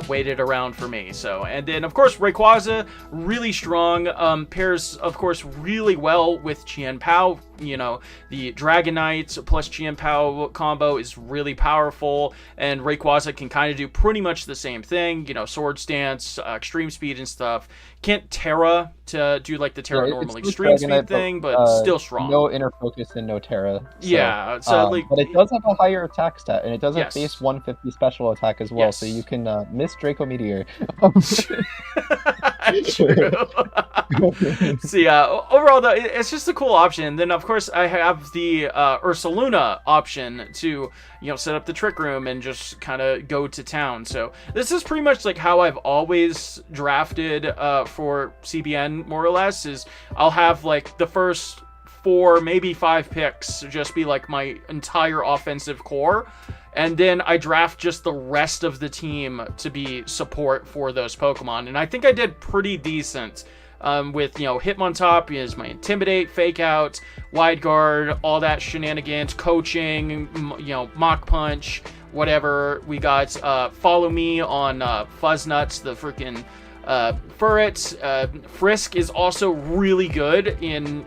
waited around for me. So, and then of course Rayquaza, really strong, pairs of course really well with Chien-Pao. The Dragonite plus Chien-Pao combo is really powerful, and Rayquaza can kind of do pretty much the same thing, Sword Stance, extreme speed and stuff. Can't Terra to do like the Terra normal extreme speed thing, but still strong. No Inner Focus and no Terra. So, but it does have a higher attack stat, and it does have base 150 special attack as well, so you can miss Draco Meteor. True. So overall though, it's just a cool option. Then of course I have the Ursaluna option to set up the Trick Room and just kind of go to town. So this is pretty much like how I've always drafted for CBN, more or less. Is I'll have like the first 4, maybe 5 picks just be like my entire offensive core, and then I draft just the rest of the team to be support for those Pokemon. And I think I did pretty decent with, Hitmontop is my Intimidate, Fake Out, Wide Guard, all that shenanigans, coaching, Mach Punch, whatever. We got Follow Me on Fuzznuts, the freaking Furret. Frisk is also really good in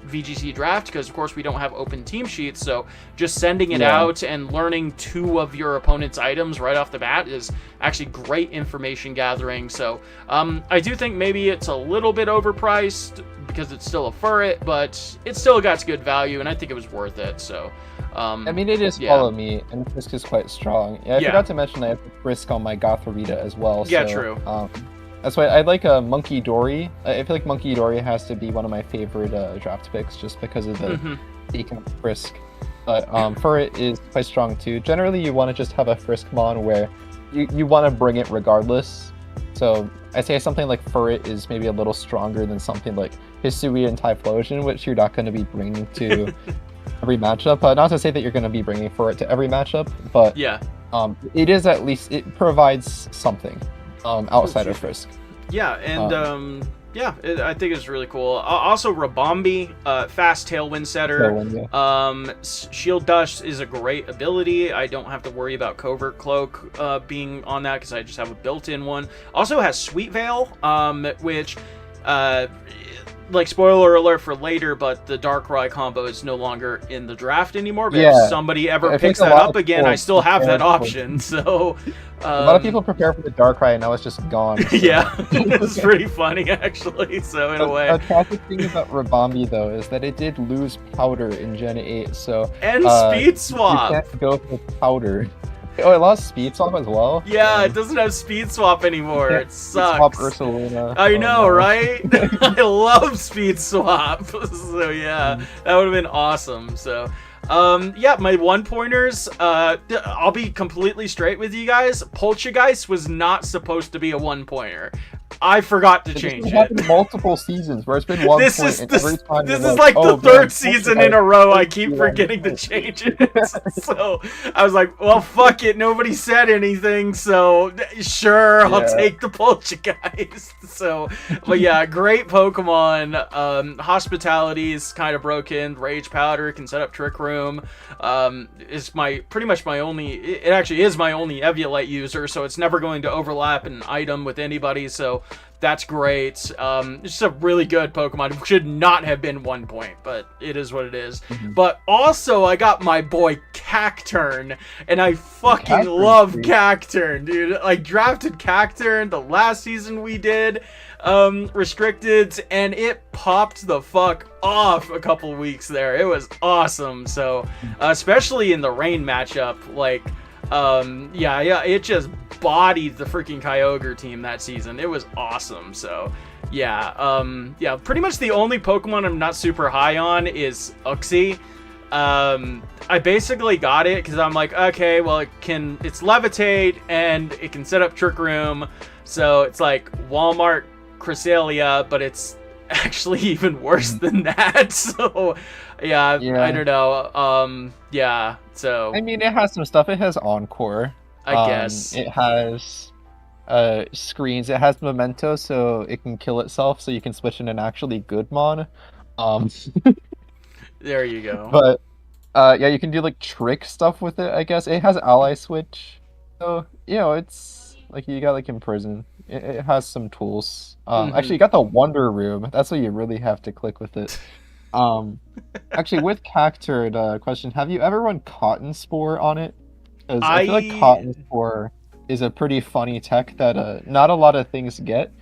VGC draft, because of course we don't have open team sheets, so just sending it out and learning 2 of your opponent's items right off the bat is actually great information gathering. So I do think maybe it's a little bit overpriced because it's still a Furret, but it still got good value, and I think it was worth it. So it is Follow Me, and Frisk is quite strong. I forgot to mention I have Frisk on my Gotharita as well. True. That's why I like Monkey Dory. I feel like Monkey Dory has to be one of my favorite draft picks, just because of the decent Frisk. But Furret is quite strong too. Generally, you want to just have a Friskmon where you want to bring it regardless. So I say something like Furret is maybe a little stronger than something like Hisui and Typhlosion, which you're not going to be bringing to every matchup. Not to say that you're going to be bringing Furret to every matchup, but it is at least, it provides something outside of Frisk. I think it's really cool. Also, Rabombi, fast Tailwind setter. Shield Dust is a great ability. I don't have to worry about Covert Cloak being on that, because I just have a built-in one. Also has Sweet Veil, which like spoiler alert for later, but the Darkrai combo is no longer in the draft anymore. But Yeah. if somebody ever I picks think a that lot up of again, people I still have that prepare for- option. So A lot of people prepare for the Darkrai, and now it's just gone. So. yeah, it's pretty funny actually. So in a way, A tragic thing about Rabambi though is that it did lose powder in Gen 8, so and speed swap. you can't go for powder. Oh, it lost speed swap as well. Yeah, it doesn't have speed swap anymore. It sucks. Swap Ursaluna. I know, no. right? I love speed swap. So yeah, that would have been awesome. So yeah, my one pointers, I'll be completely straight with you guys. Poltergeist was not supposed to be a one pointer. I forgot to change It's happened it. multiple seasons where it's been one This point, is and every time this you're is like the oh, third man, season in a row I keep Yeah. forgetting to change it. So I was like, well, fuck it. Nobody said anything, so sure, I'll Yeah. take the Poltergeist. So, but yeah, great Pokemon. Hospitality is kind of broken. Rage Powder can set up Trick Room. Is pretty much my only. It actually is my only Eviolite user, so it's never going to overlap an item with anybody. So that's great. It's just a really good Pokemon. It should not have been 1 point, but it is what it is. But also, I got my boy Cacturn, and I fucking Cacturn, love dude. Cacturn, dude. I drafted Cacturn the last season we did, restricted, and it popped the fuck off a couple weeks there. It was awesome. So, especially in the rain matchup, like, yeah, it just bodied the freaking Kyogre team that season. It was awesome. So yeah, yeah, pretty much the only Pokemon I'm not super high on is Uxie. I basically got it because I'm like, okay, well, it's levitate and it can set up Trick Room, so it's like Walmart Cresselia, but it's actually even worse than that. So yeah, I don't know. Yeah, so I mean, it has some stuff. It has Encore. I guess it has screens. It has Memento, so it can kill itself, so you can switch in an actually good mon. There you go. But yeah, you can do like trick stuff with it. I guess it has Ally Switch, so it's like you got like Imprison. It has some tools. Actually, you got the Wonder Room. That's what you really have to click with it. Actually, with Cacturn, question: have you ever run Cotton Spore on it? Because I feel like Cotton Spore is a pretty funny tech that not a lot of things get,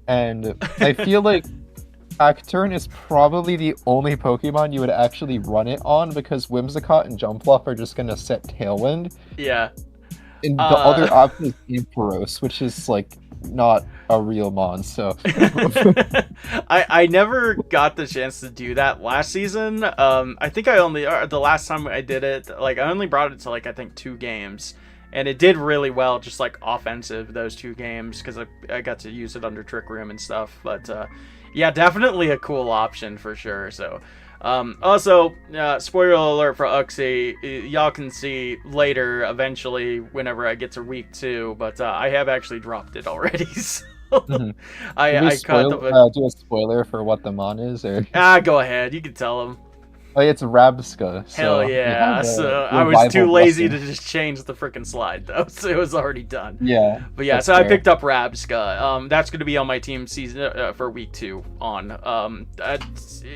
and I feel like Cacturn is probably the only Pokemon you would actually run it on, because Whimsicott and Jumpluff are just gonna set Tailwind. Yeah. And the other option is Ampharos, which is like not a real mon, so I never got the chance to do that last season. I think I only the last time I did it, like I only brought it to like I think 2 games, and it did really well, just like offensive those 2 games, because I got to use it under Trick Room and stuff. But yeah, definitely a cool option for sure. So also, spoiler alert for Uxie, y'all can see later eventually whenever I get to week 2, but I have actually dropped it already. So I caught do a spoiler for what the mon is, or go ahead, you can tell them. oh, it's Rabsca. Hell yeah! So I was too lazy to just change the freaking slide though, so it was already done. Yeah, but yeah, so fair. I picked up Rabsca. That's going to be on my team season for week 2 on.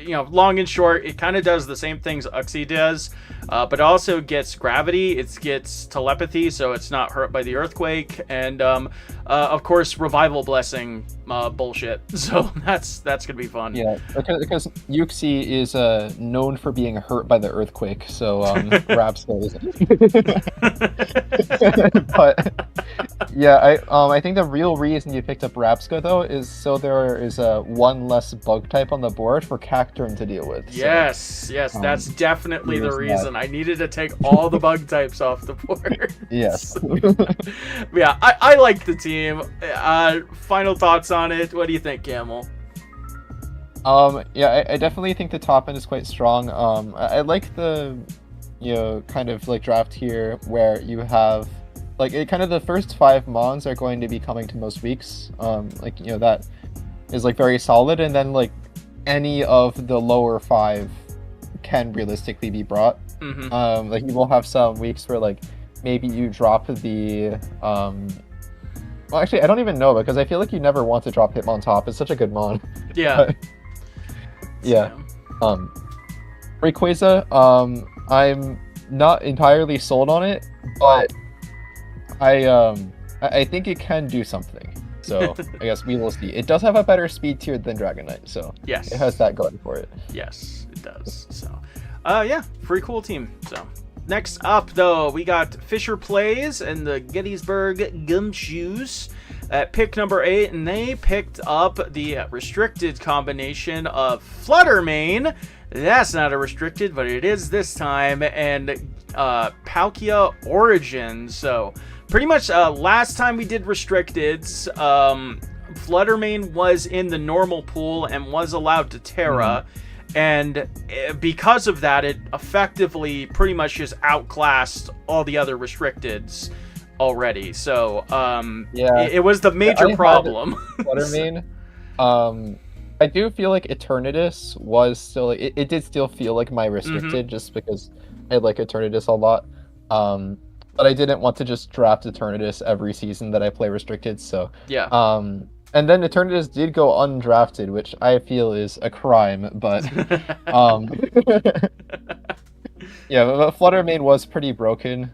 Long and short, it kind of does the same things Uxie does, but it also gets gravity. It gets telepathy, so it's not hurt by the earthquake, and of course, revival blessing bullshit. So that's gonna be fun. Yeah, because Uxie is known for being hurt by the earthquake, so Rabsca isn't. But yeah, I think the real reason you picked up Rabsca though is so there is one less bug type on the board for Cacturn to deal with. Yes, that's definitely the reason. I needed to take all the bug types off the board. Yes. Yeah, I like the team. Final thoughts on it? What do you think, Camel? Yeah, I definitely think the top end is quite strong. I like the, kind of like draft here where you have, like, kind of the first 5 mons are going to be coming to most weeks. That is like very solid, and then like any of the lower 5 can realistically be brought. Mm-hmm. Like you will have some weeks where like maybe you drop the well, actually, I don't even know, because I feel like you never want to drop Hitmontop. It's such a good mon. Yeah. yeah. Rayquaza, I'm not entirely sold on it, but I think it can do something. So I guess we will see. It does have a better speed tier than Dragonite, so yes, it has that going for it. Yes, it does. So, yeah, pretty cool team. So, next up though, we got Fisher Plays and the Gettysburg Gumshoes at pick number 8, and they picked up the restricted combination of Fluttermane. That's not a restricted, but it is this time, and Palkia Origin. So, pretty much last time we did restricteds, Fluttermane was in the normal pool and was allowed to Terra, and because of that, it effectively pretty much just outclassed all the other restricteds already. So it was the major problem. Fluttermane. I do feel like Eternatus was still, it did still feel like my restricted, just because I like Eternatus a lot. But I didn't want to just draft Eternatus every season that I play restricted, so yeah. And then Eternatus did go undrafted, which I feel is a crime, but yeah, but Fluttermane was pretty broken,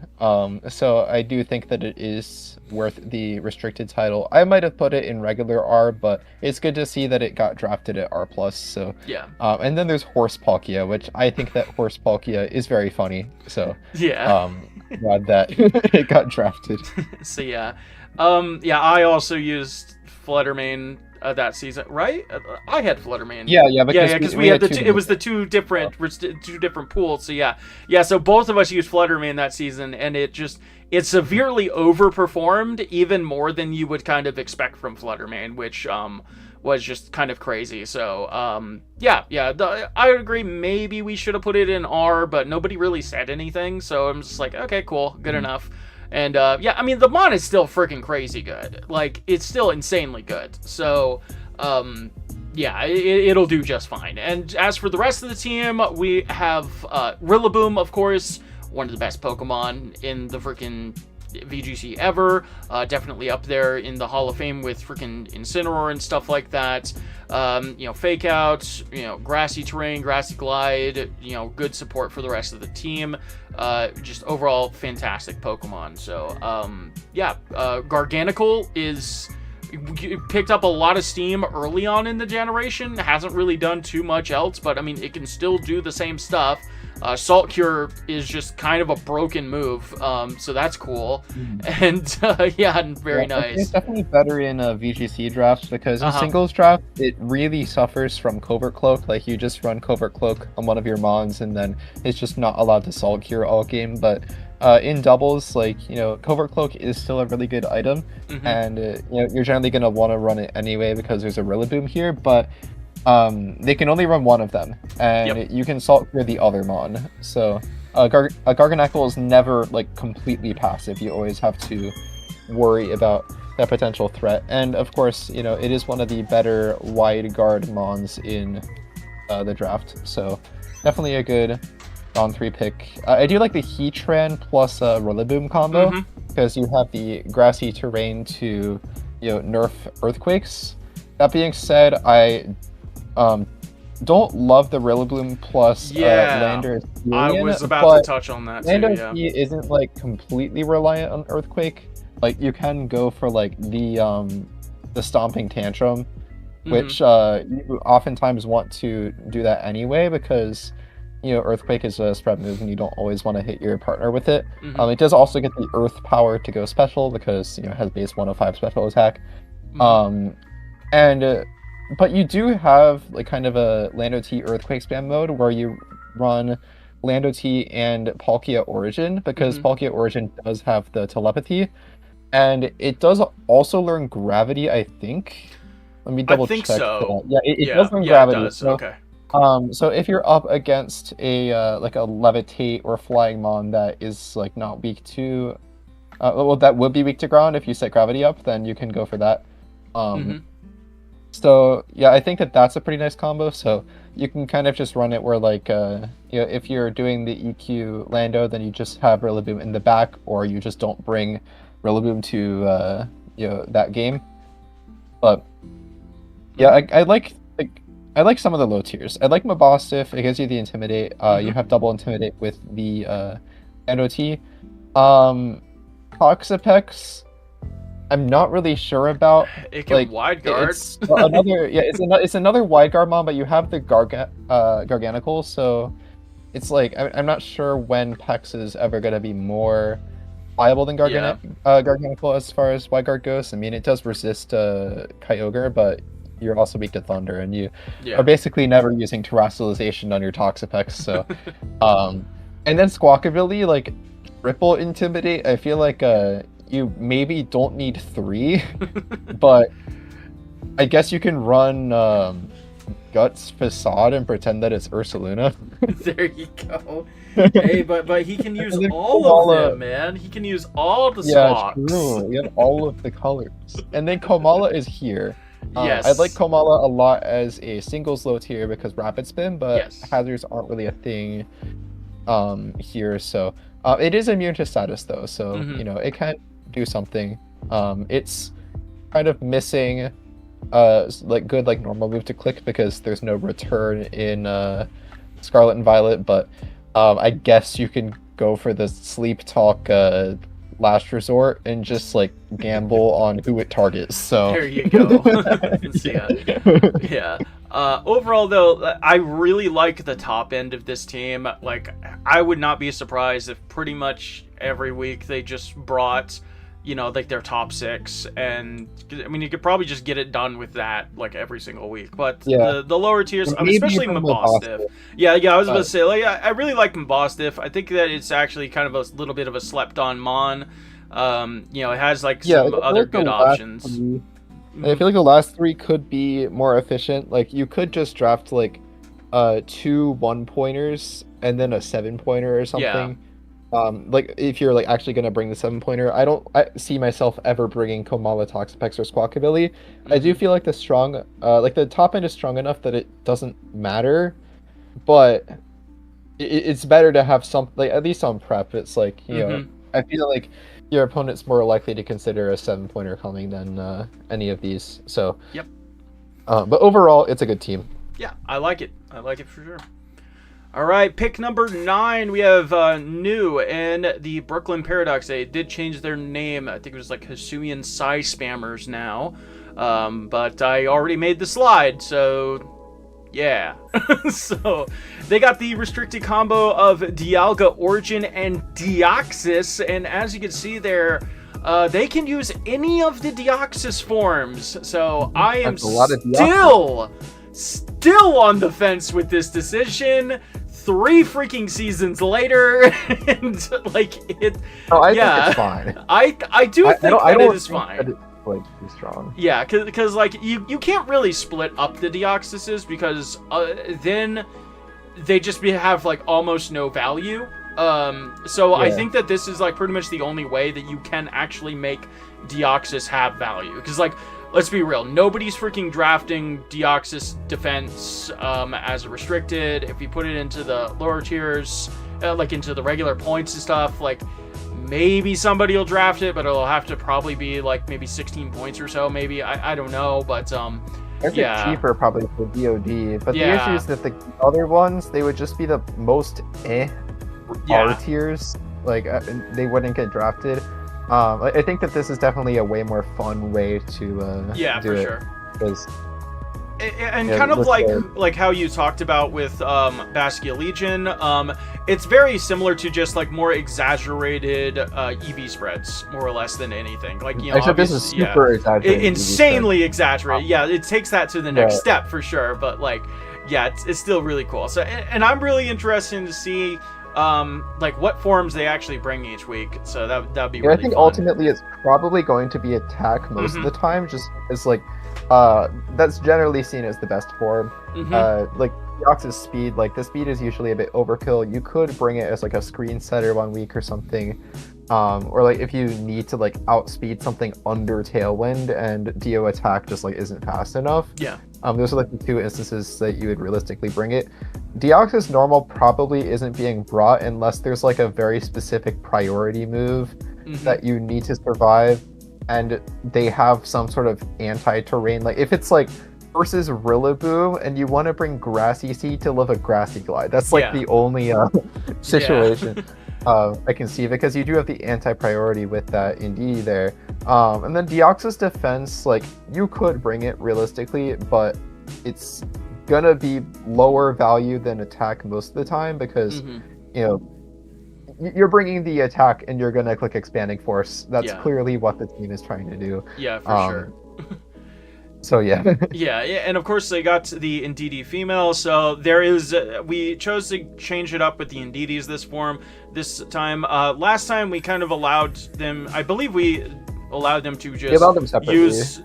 so I do think that it is worth the restricted title. I might have put it in regular R, but it's good to see that it got drafted at R+, so yeah. And then there's Horse Palkia, which I think that Horse Palkia is very funny, so yeah. Glad that it got drafted. So yeah. Yeah, I also used Fluttermane that season, right? I had Fluttermane. Yeah, because we had the it was the two different pools. So yeah. So both of us used Fluttermane that season, and it severely overperformed, even more than you would kind of expect from Fluttermane, which was just kind of crazy. So I would agree. Maybe we should have put it in R, but nobody really said anything. So I'm just like, okay, cool, good enough. And yeah, I mean, the mon is still freaking crazy good. Like, it's still insanely good. So, yeah, it'll do just fine. And as for the rest of the team, we have Rillaboom, of course, one of the best Pokemon in the freaking VGC ever. Definitely up there in the Hall of Fame with freaking Incineroar and stuff like that. Fake Out, Grassy Terrain, Grassy Glide, good support for the rest of the team. Just overall fantastic Pokemon. So, Garganacl is picked up a lot of steam early on in the generation. Hasn't really done too much else, but I mean, it can still do the same stuff. Salt Cure is just kind of a broken move, so that's cool. And very nice. It's definitely better in VGC drafts, because in singles draft, it really suffers from Covert Cloak. Like, you just run Covert Cloak on one of your mons, and then it's just not allowed to Salt Cure all game. But in doubles, like, Covert Cloak is still a really good item, and you're generally going to want to run it anyway because there's a Rillaboom here, but they can only run one of them, and you can Salt Cure the other mon. So Garganacl is never like completely passive. You always have to worry about that potential threat. And of course, it is one of the better wide guard mons in the draft. So definitely a good round 3 pick. I do like the Heatran plus Rillaboom combo, because you have the grassy terrain to nerf earthquakes. That being said, I don't love the Rillaboom plus Lander. I was about to touch on that too. Lander isn't like completely reliant on Earthquake. Like, you can go for like the Stomping Tantrum, which you oftentimes want to do that anyway, because Earthquake is a spread move and you don't always want to hit your partner with it. It does also get the Earth power to go special, because it has base 105 special attack. But you do have like kind of a Lando T Earthquake spam mode where you run Lando T and Palkia Origin, because Palkia Origin does have the telepathy, and it does also learn gravity, I think. Let me double check. I think so. Yeah, it does learn gravity. It does. So, okay. So if you're up against a like a Levitate or Flying Mon that is like not weak to, that would be weak to ground if you set gravity up, then you can go for that. So yeah, I think that that's a pretty nice combo. So you can kind of just run it where like if you're doing the EQ Lando, then you just have Rillaboom in the back, or you just don't bring Rillaboom to that game. But yeah, I like I like some of the low tiers. I like Mabostiff. It gives you the Intimidate. You Mm-hmm. have double Intimidate with the NOT. Toxapex, I'm not really sure about. It can Like, wide guard. it's another yeah, it's another wide guard mon, but you have the Garganical, so it's like I'm not sure when Pex is ever gonna be more viable than Yeah. Garganical as far as wide guard goes. I mean, it does resist Kyogre, but you're also weak to Thunder, and you Yeah. are basically never using Terrestrialization on your Toxapex. So, and then Squawkabilly, like Triple Intimidate. I feel like you maybe don't need 3, but I guess you can run Guts Facade and pretend that it's Ursaluna. There you go. Hey, but he can use all of them, man. He can use all the Yeah, squawks. true. You have all of the colors. And then Komala is here. Yes. I like Komala a lot as a singles low tier because Rapid Spin, but Yes. hazards aren't really a thing here. So it is immune to status though, so Mhm. you know it can do something. It's kind of missing like good like normal move to click because there's no return in Scarlet and Violet, but I guess you can go for the sleep talk last resort and just like gamble on who it targets. So There you go. Yeah. Overall, though, I really like the top end of this team. Like, I would not be surprised if pretty much every week they just brought, you know, like their top 6, and I mean, you could probably just get it done with that like every single week. But Yeah. the lower tiers, Maybe especially even Mabostiff. Mabostiff. Yeah, I was about to say, like, I really like Mabostiff. I think that it's actually kind of a little bit of a slept-on mon. You know, it has like some other good options. I feel like the last 3 could be more efficient. Like you could just draft like 2 1-pointers and then a 7-pointer or something. Like if you're like actually gonna bring the 7-pointer, I see myself ever bringing Komala, Toxapex, or Squawkabilly. I do feel like like the top end is strong enough that it doesn't matter, but it's better to have some like at least on prep. It's like you know I feel like your opponent's more likely to consider a 7-pointer coming than any of these. So Yep. But overall, it's a good team. Yeah, I like it. I like it for sure. All right, pick number 9. We have new in the Brooklyn Paradox. They did change their name. I think it was like Hisuian Psy Spammers now. But I already made the slide, so yeah. So they got the restricted combo of Dialga Origin and Deoxys, and as you can see there, they can use any of the Deoxys forms. So I am still on the fence with this decision. 3 freaking seasons later, and like it. Oh, I think it's fine. I do think that it is fine. Like too strong. Yeah, because like you can't really split up the Deoxyses because then they just have like almost no value. So I think that this is like pretty much the only way that you can actually make Deoxys have value. Because like, let's be real, nobody's freaking drafting Deoxys Defense as a restricted. If you put it into the lower tiers, like into the regular points and stuff, like maybe somebody will draft it, but it'll have to probably be like maybe 16 points or so, maybe. I don't know, but It's cheaper probably for DOD, but the issue is that the other ones, they would just be the most R tiers. Like they wouldn't get drafted. I think that this is definitely a way more fun way to do it. Sure. Because and kind of like how you talked about with Baskia Legion, it's very similar to just like more exaggerated EV spreads, more or less than anything. Like, you know, except this is super exaggerated, insanely exaggerated. Yeah, it takes that to the next step for sure. But like, yeah, it's still really cool. So, and I'm really interested to see like what forms they actually bring each week. So that'd be really I think fun. ultimately it's probably going to be attack most of the time, just as like that's generally seen as the best form. Like Deoxys speed, like the speed is usually a bit overkill. You could bring it as like a screen setter 1 week or something, or like if you need to like outspeed something under Tailwind and Dio attack just like isn't fast enough. Yeah. Those are like the 2 instances that you would realistically bring it. Deoxys normal probably isn't being brought unless there's like a very specific priority move that you need to survive, and they have some sort of anti-terrain. Like if it's like versus Rillaboom, and you want to bring Grassy Seed to live a Grassy Glide. That's like the only situation I can see, because you do have the anti-priority with that Indeedee there. And then Deoxys Defense, like, you could bring it realistically, but it's gonna be lower value than attack most of the time, because you know, you're bringing the attack and you're gonna click Expanding Force. That's clearly what the team is trying to do. Yeah, for sure. So yeah. yeah, and of course they got the Indeedee female, so there is, we chose to change it up with the Indeedees this time. Last time we kind of allowed them, I believe we allowed them to just use...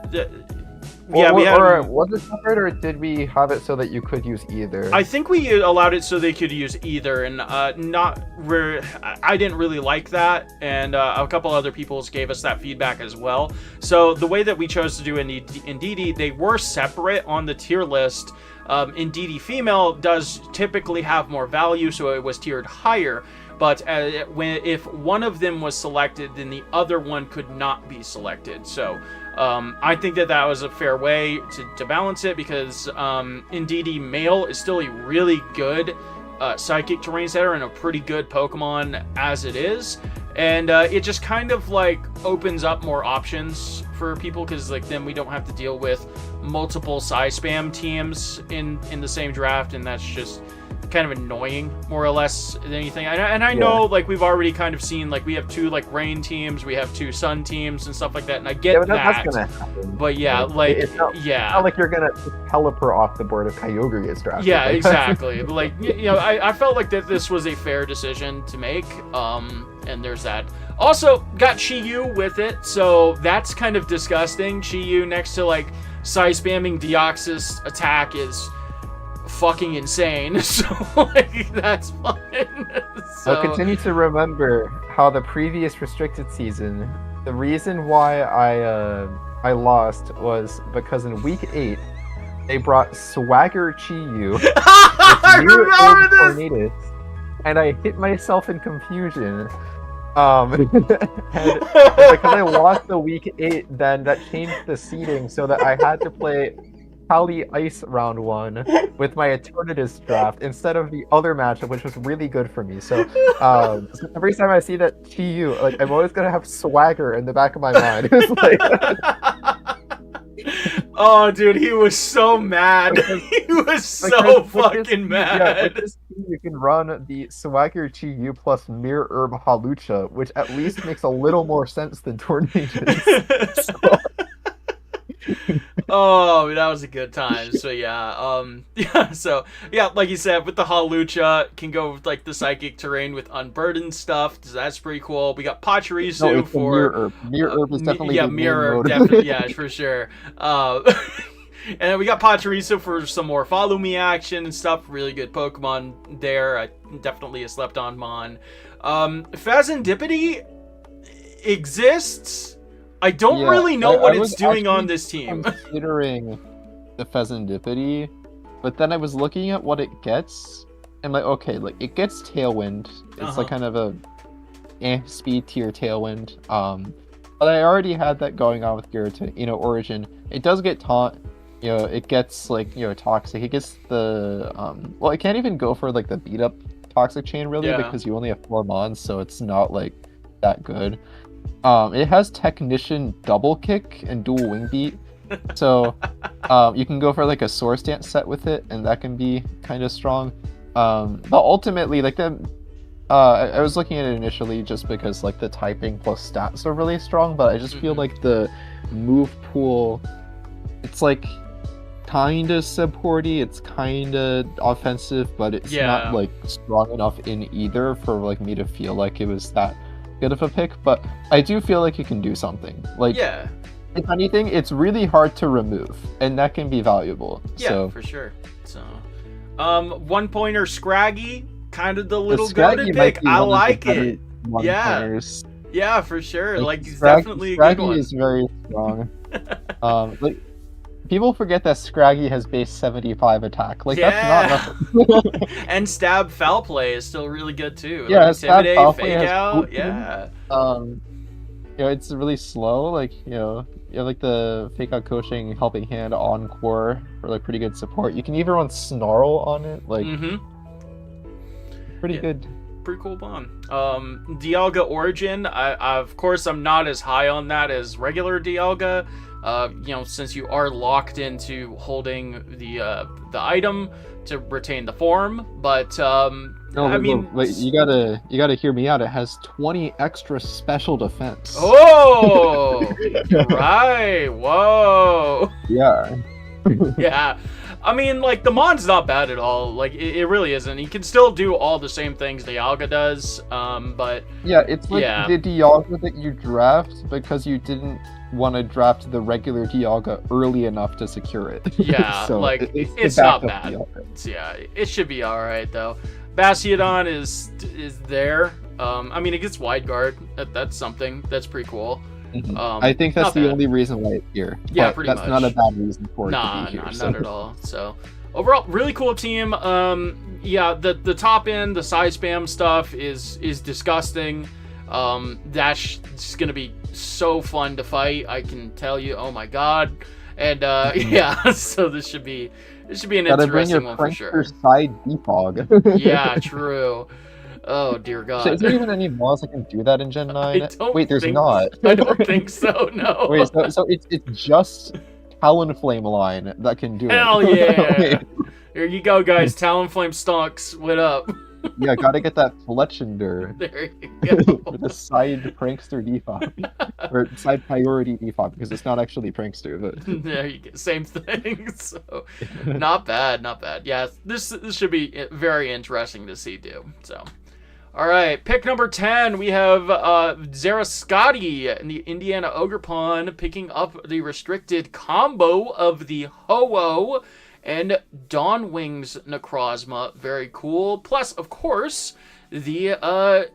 was it separate, or did we have it so that you could use either? I think we allowed it so they could use either, and I didn't really like that, and a couple other people gave us that feedback as well. So the way that we chose to do Indeedee, they were separate on the tier list. Indeedee female does typically have more value, so it was tiered higher. But if one of them was selected, then the other one could not be selected. So I think that was a fair way to balance it, because Indeedee male is still a really good psychic terrain setter and a pretty good Pokemon as it is. And it just kind of like opens up more options for people, because like then we don't have to deal with multiple size spam teams in the same draft, and that's just kind of annoying, more or less, than anything. And I know, like, we've already kind of seen, like, we have 2 like rain teams, we have 2 sun teams and stuff like that, and I get that. That's gonna happen. But yeah, like, it's not like you're gonna teleport off the board if Kyogre gets drafted. Yeah, exactly. Like, you know, I felt like that this was a fair decision to make. And there's that. Also, got Chi-Yu with it, so that's kind of disgusting. Chi-Yu next to, like, size spamming Deoxys attack is fucking insane. So, like, that's fine. So... I'll continue to remember how the previous restricted season, the reason why I lost was because in week 8 they brought Swagger Chi-Yu I remember this! and I hit myself in confusion. And because I lost the week 8, then that changed the seeding so that I had to play Kali Ice round 1 with my Eternatus draft instead of the other matchup, which was really good for me. So every time I see that Chi-Yu, like, I'm always gonna have Swagger in the back of my mind. It's like... Oh, dude, he was so mad. He was so fucking mad. Yeah, with this team, you can run the Swagger Chi-Yu plus Mirror Herb Halucha, which at least makes a little more sense than Tornadus. Oh, that was a good time. So yeah, so yeah, like you said, with the Halucha, can go with like the psychic terrain with unburdened stuff. So that's pretty cool. We got Pachirisu for Mirror Herb. Mirror Herb is definitely Mirror Herb, definitely, yeah, for sure. And then we got Pachirisu for some more follow me action and stuff. Really good Pokemon there. Definitely a slept on Mon. Fazandipity exists. I don't really know what it's doing on this team. Considering the Fazandipity, but then I was looking at what it gets, and like, okay, like it gets Tailwind. It's like kind of a speed tier Tailwind. But I already had that going on with Giratina, Origin. It does get Taunt. It gets like Toxic. It gets the well, I can't even go for like the beat up Toxic Chain really because you only have 4 Mons, so it's not like that good. It has Technician Double Kick and Dual Wing Beat, so you can go for like a Swords Dance set with it, and that can be kind of strong. But ultimately, like I was looking at it initially just because like the typing plus stats are really strong, but I just feel like the move pool, it's like kind of supporty, it's kind of offensive, but it's not like strong enough in either for like me to feel like it was that good of a pick. But I do feel like you can do something. Like, if anything, it's really hard to remove, and that can be valuable. Yeah, for sure. So, 1 pointer Scraggy, kind of the little goated pick. I like it. Yeah, for sure. Like he's definitely a good one. Scraggy is very strong. Like, people forget that Scraggy has base 75 attack. Like, that's not nothing. And Stab Foul Play is still really good too. Yeah, like, Stab Foul Play Fake has Out. it's really slow. Like, you have like the fake out coaching helping hand encore for like pretty good support. You can even run snarl on it, like pretty good. Pretty cool bond. Dialga Origin, I of course I'm not as high on that as regular Dialga. Since you are locked into holding the item to retain the form, but wait, you gotta hear me out. It has 20 extra special defense. Oh, right. Whoa. Yeah. Yeah. I mean, like, the mon's not bad at all. Like, it really isn't. He can still do all the same things Dialga does, but... Yeah, it's like the Dialga that you draft because you didn't want to draft the regular Dialga early enough to secure it. Yeah, so like, it's not bad. Yeah, it should be alright, though. Bastiodon is there. I mean, it gets wide guard. That's something. That's pretty cool. I think that's the only reason why it's here. Yeah, pretty much. That's not a bad reason for it to be here. Not at all. So, overall, really cool team. The top end, the size spam stuff is disgusting. That's just gonna be so fun to fight. I can tell you. Oh my god. And so this should be an interesting one for sure. Side defog. Yeah, true. Oh dear God! So is there even any laws that can do that in Gen 9? Wait, there's not. I don't think so. No. Wait, so it's just Talonflame line that can do it. Hell yeah! Here you go, guys. Talonflame stonks. What up? Yeah, gotta get that Fletchender. There you go. With a side prankster default. Or side priority default, because it's not actually prankster, but... There you go. Same thing. So, not bad. Yeah, this should be very interesting to see, too. So... Alright, pick number 10, we have Xerascati in the Indiana Ogerpon picking up the restricted combo of the Ho-Oh and Dawnwings Necrozma. Very cool. Plus, of course, the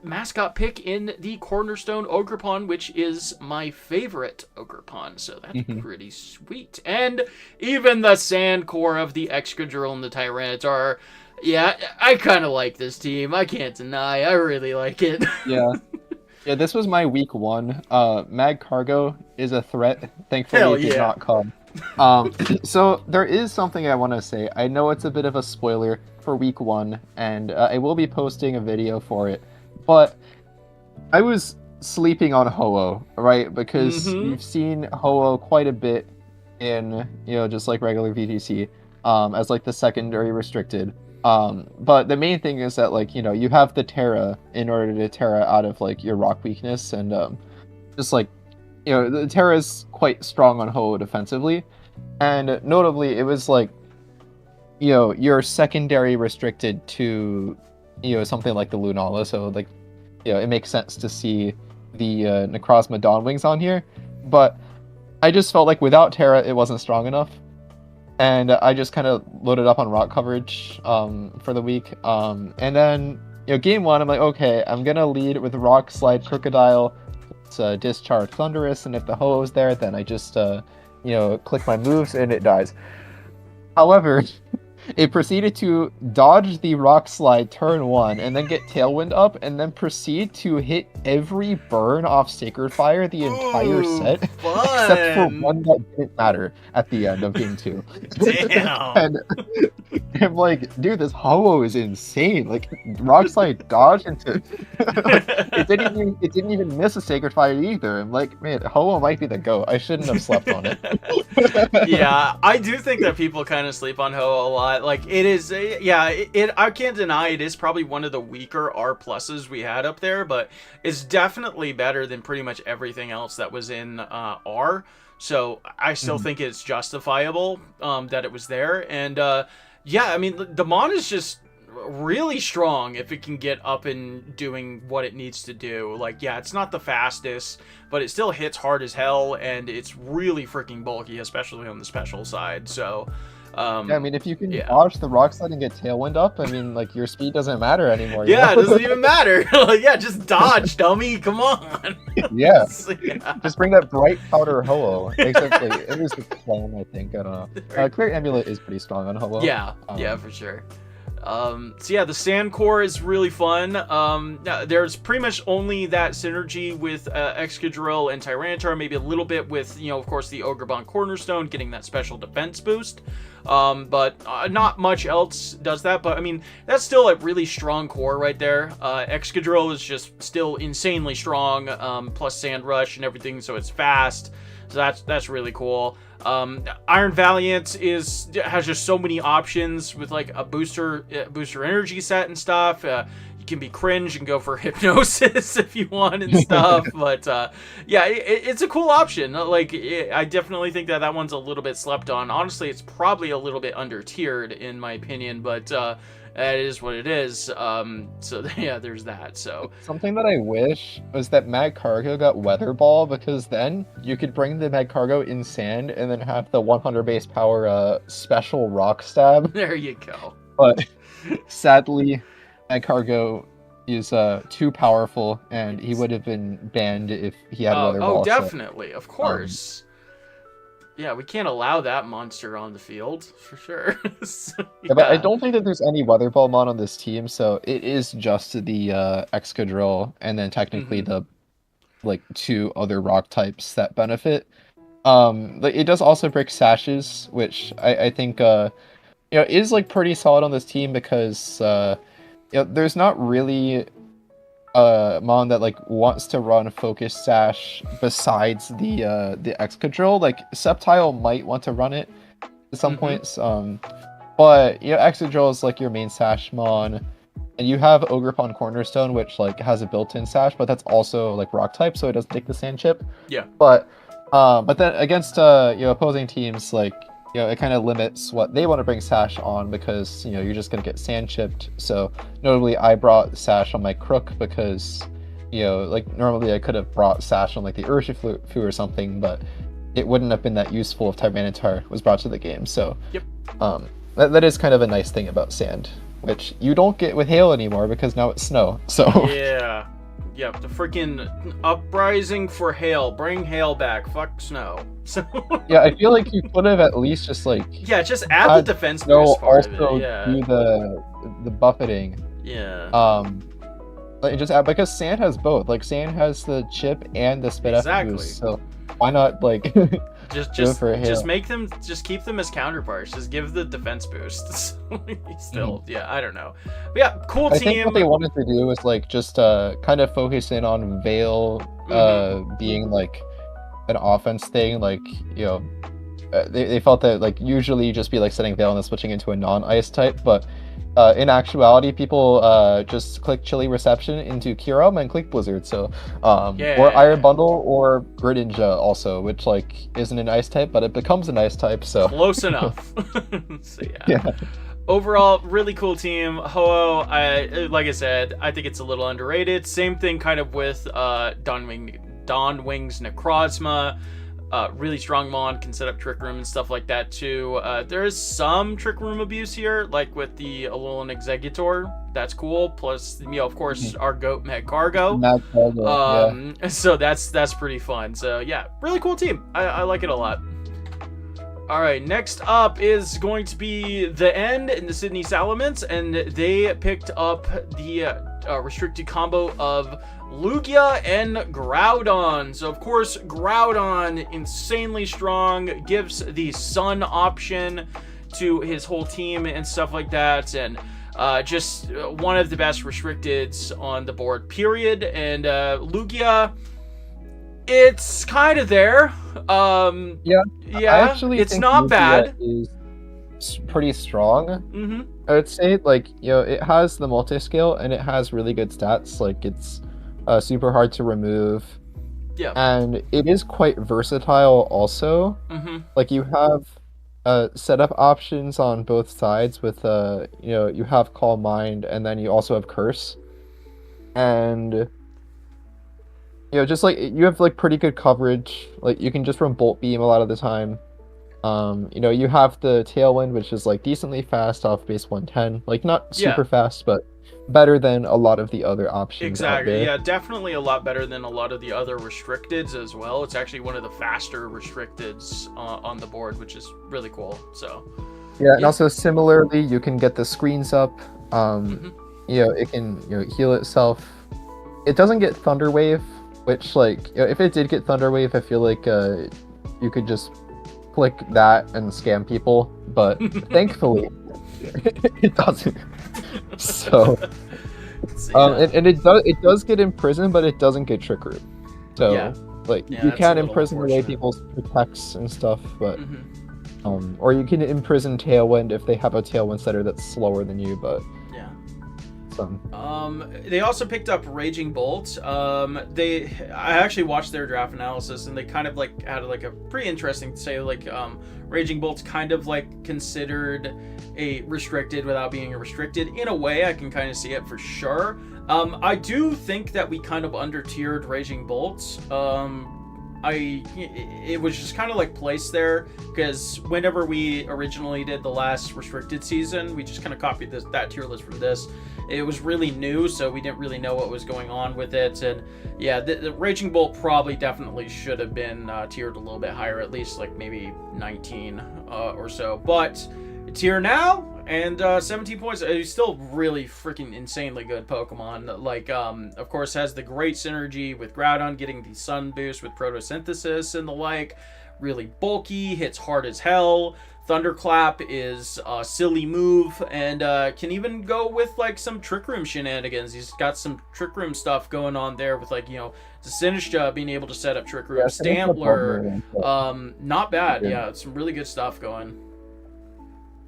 mascot pick in the Cornerstone Ogerpon, which is my favorite Ogerpon, so that's pretty sweet. And even the Sand Core of the Excadrill and the Tyranitar. Yeah, I kind of like this team. I can't deny. I really like it. Yeah, this was my week 1. Mag Cargo is a threat. Thankfully, it did not come. So there is something I want to say. I know it's a bit of a spoiler for week 1, and I will be posting a video for it. But I was sleeping on Ho-Oh, right? Because you've seen Ho-Oh quite a bit in, just like regular VTC, as like the secondary restricted. But the main thing is that, like, you have the Terra in order to Terra out of, like, your rock weakness, and, just, like, the Terra is quite strong on Ho-Oh defensively, and notably, it was, like, you're secondary restricted to, something like the Lunala, so, like, it makes sense to see the, Necrozma Dawnwings on here, but I just felt like without Terra, it wasn't strong enough. And I just kind of loaded up on rock coverage for the week. And then, game 1, I'm like, okay, I'm going to lead with Rock Slide Crocodile. It's Discharge Thunderous, and if the Ho-Oh's there, then I just, click my moves and it dies. However, it proceeded to dodge the Rock Slide turn 1, and then get Tailwind up, and then proceed to hit every burn off Sacred Fire the entire set, except for one that didn't matter at the end of game 2. Damn! And I'm like, dude, this Ho-Oh is insane. Like, Rock Slide dodged into... it didn't even miss a Sacred Fire either. I'm like, man, Ho-Oh might be the GOAT. I shouldn't have slept on it. Yeah, I do think that people kind of sleep on Ho-Oh a lot. Like, it is, I can't deny it is probably one of the weaker R pluses we had up there, but it's definitely better than pretty much everything else that was in R. So I still think it's justifiable that it was there. And I mean, the Mon is just really strong if it can get up and doing what it needs to do. Like, yeah, it's not the fastest, but it still hits hard as hell, and it's really freaking bulky, especially on the special side. So I mean, if you can dodge the Rock Slide and get Tailwind up, I mean, like, your speed doesn't matter anymore. Yeah, it doesn't even matter. Yeah, just dodge, dummy. Come on. Yeah. Just bring that Bright Powder Ho-Oh. Exactly. It was the clone, I think. I don't know. Clear Amulet is pretty strong on Ho-Oh. Yeah, for sure. So yeah, the Sand Core is really fun. There's pretty much only that synergy with Excadrill and Tyranitar, maybe a little bit with, of course, the Ogremon Cornerstone getting that special defense boost. But not much else does that. But I mean, that's still a really strong core right there. Excadrill is just still insanely strong, plus Sand Rush and everything, so it's fast. So that's really cool. Iron Valiant has just so many options with like a booster energy set and stuff. You can be cringe and go for hypnosis if you want and stuff. But yeah, it's a cool option. Like I definitely think that one's a little bit slept on. Honestly, it's probably a little bit under tiered in my opinion, but it is what it is. So yeah, there's that. So something that I wish was that Magcargo got Weather Ball, because then you could bring the Magcargo in Sand and then have the 100 base power special Rock Stab. There you go. But sadly, Magcargo is too powerful, and he would have been banned if he had Weather Ball. Oh, definitely, of course. Yeah, we can't allow that monster on the field, for sure. So, yeah, but I don't think that there's any Weather Ball mon on this team, so it is just the Excadrill, and then technically the two other rock types that benefit. It does also break Sashes, which I think is pretty solid on this team, because there's not really mon that wants to run Focus Sash besides the Excadrill. Sceptile might want to run it at some points, but Excadrill is your main Sash mon, and you have Ogrepon Cornerstone, which has a built-in Sash, but that's also rock type, so it doesn't take the Sand Chip. Yeah. But then against opposing teams, it kind of limits what they want to bring Sash on, because you're just gonna get Sand Chipped. So notably, I brought Sash on my Crook because normally I could have brought Sash on the Urshifu or something, but it wouldn't have been that useful if Tyranitar was brought to the game. So yep. That is kind of a nice thing about Sand, which you don't get with Hail anymore because now it's Snow. So yeah. Yep, the freaking uprising for Hail. Bring Hail back. Fuck Snow. So yeah, I feel like you could have at least just just add the defense boost part of it. Yeah. Do the buffeting. Yeah. Just add, because Sand has both. Sand has the chip and the spit up boost. So why not just make them, just keep them as counterparts. Just give the defense boost. Still, yeah, I don't know. But yeah, cool team. I think what they wanted to do was just kind of focus in on Veil being an offense thing. They felt that usually you just be setting Veil and then switching into a non-ice type, but in actuality, people just click Chilly Reception into Kyurem and click Blizzard. So, or Iron Bundle or Greninja also, which isn't an ice type, but it becomes an ice type. So close enough. So yeah. Overall, really cool team. Ho-Oh, like I said, I think it's a little underrated. Same thing kind of with Dawnwing's Necrozma. Really strong mon, can set up Trick Room and stuff like that too. There is some Trick Room abuse here, with the Alolan Executor. That's cool. Plus, of course, our goat Magcargo. Yeah. So that's pretty fun. So yeah, really cool team. I like it a lot. All right, next up is going to be the End in the Sydney Salamence, and they picked up the restricted combo of Lugia and Groudon. So of course, Groudon, insanely strong, gives the Sun option to his whole team and stuff like that, and just one of the best restricteds on the board, period. And Lugia, it's kind of there. Yeah, I actually it's think not Lugia bad. Is pretty strong. I would say it has the multi-scale and it has really good stats. It's super hard to remove. Yeah. And it is quite versatile also. You have setup options on both sides with you have Calm Mind, and then you also have Curse. And just you have pretty good coverage. You can just run Bolt Beam a lot of the time. You have the Tailwind, which is decently fast off base 110. Not super fast, but better than a lot of the other options. Exactly. Out there. Yeah, definitely a lot better than a lot of the other restricteds as well. It's actually one of the faster restricteds on the board, which is really cool. So Yeah, and Yeah. also similarly, you can get the screens up. Hmm. It can heal itself. It doesn't get Thunder Wave, which like if it did get Thunder Wave, I feel like you could just click that and scam people. But thankfully, it doesn't. So So, yeah. and it does get imprisoned, but it doesn't get Trick Room. Yeah. So like Yeah, you that's a can little imprison away unfortunate. people's protects and stuff, but Hmm. or you can imprison Tailwind if they have a Tailwind setter that's slower than you, but Yeah. some. They also picked up Raging Bolt. I actually watched their draft analysis, and they kind of like had like a pretty interesting say like Raging Bolt's kind of like considered a restricted without being a restricted. In a way, I can kind of see it for sure. I do think that we kind of under tiered Raging Bolts. It was just kind of like placed there because whenever we originally did the last restricted season, we just kind of copied that tier list from this. It was really new, so we didn't really know what was going on with it. And yeah, the Raging Bolt probably definitely should have been tiered a little bit higher, at least like maybe 19 or so. But it's here now, and 17 points. He's still really freaking insanely good Pokemon. Like, of course, has the great synergy with Groudon, getting the Sun boost with Photosynthesis and the like. Really bulky, hits hard as hell. Thunderclap is a silly move and can even go with like some Trick Room shenanigans. He's got some Trick Room stuff going on there with like, Sinistcha being able to set up Trick Room. Yeah, Stantler, not bad. Yeah. Yeah, some really good stuff going.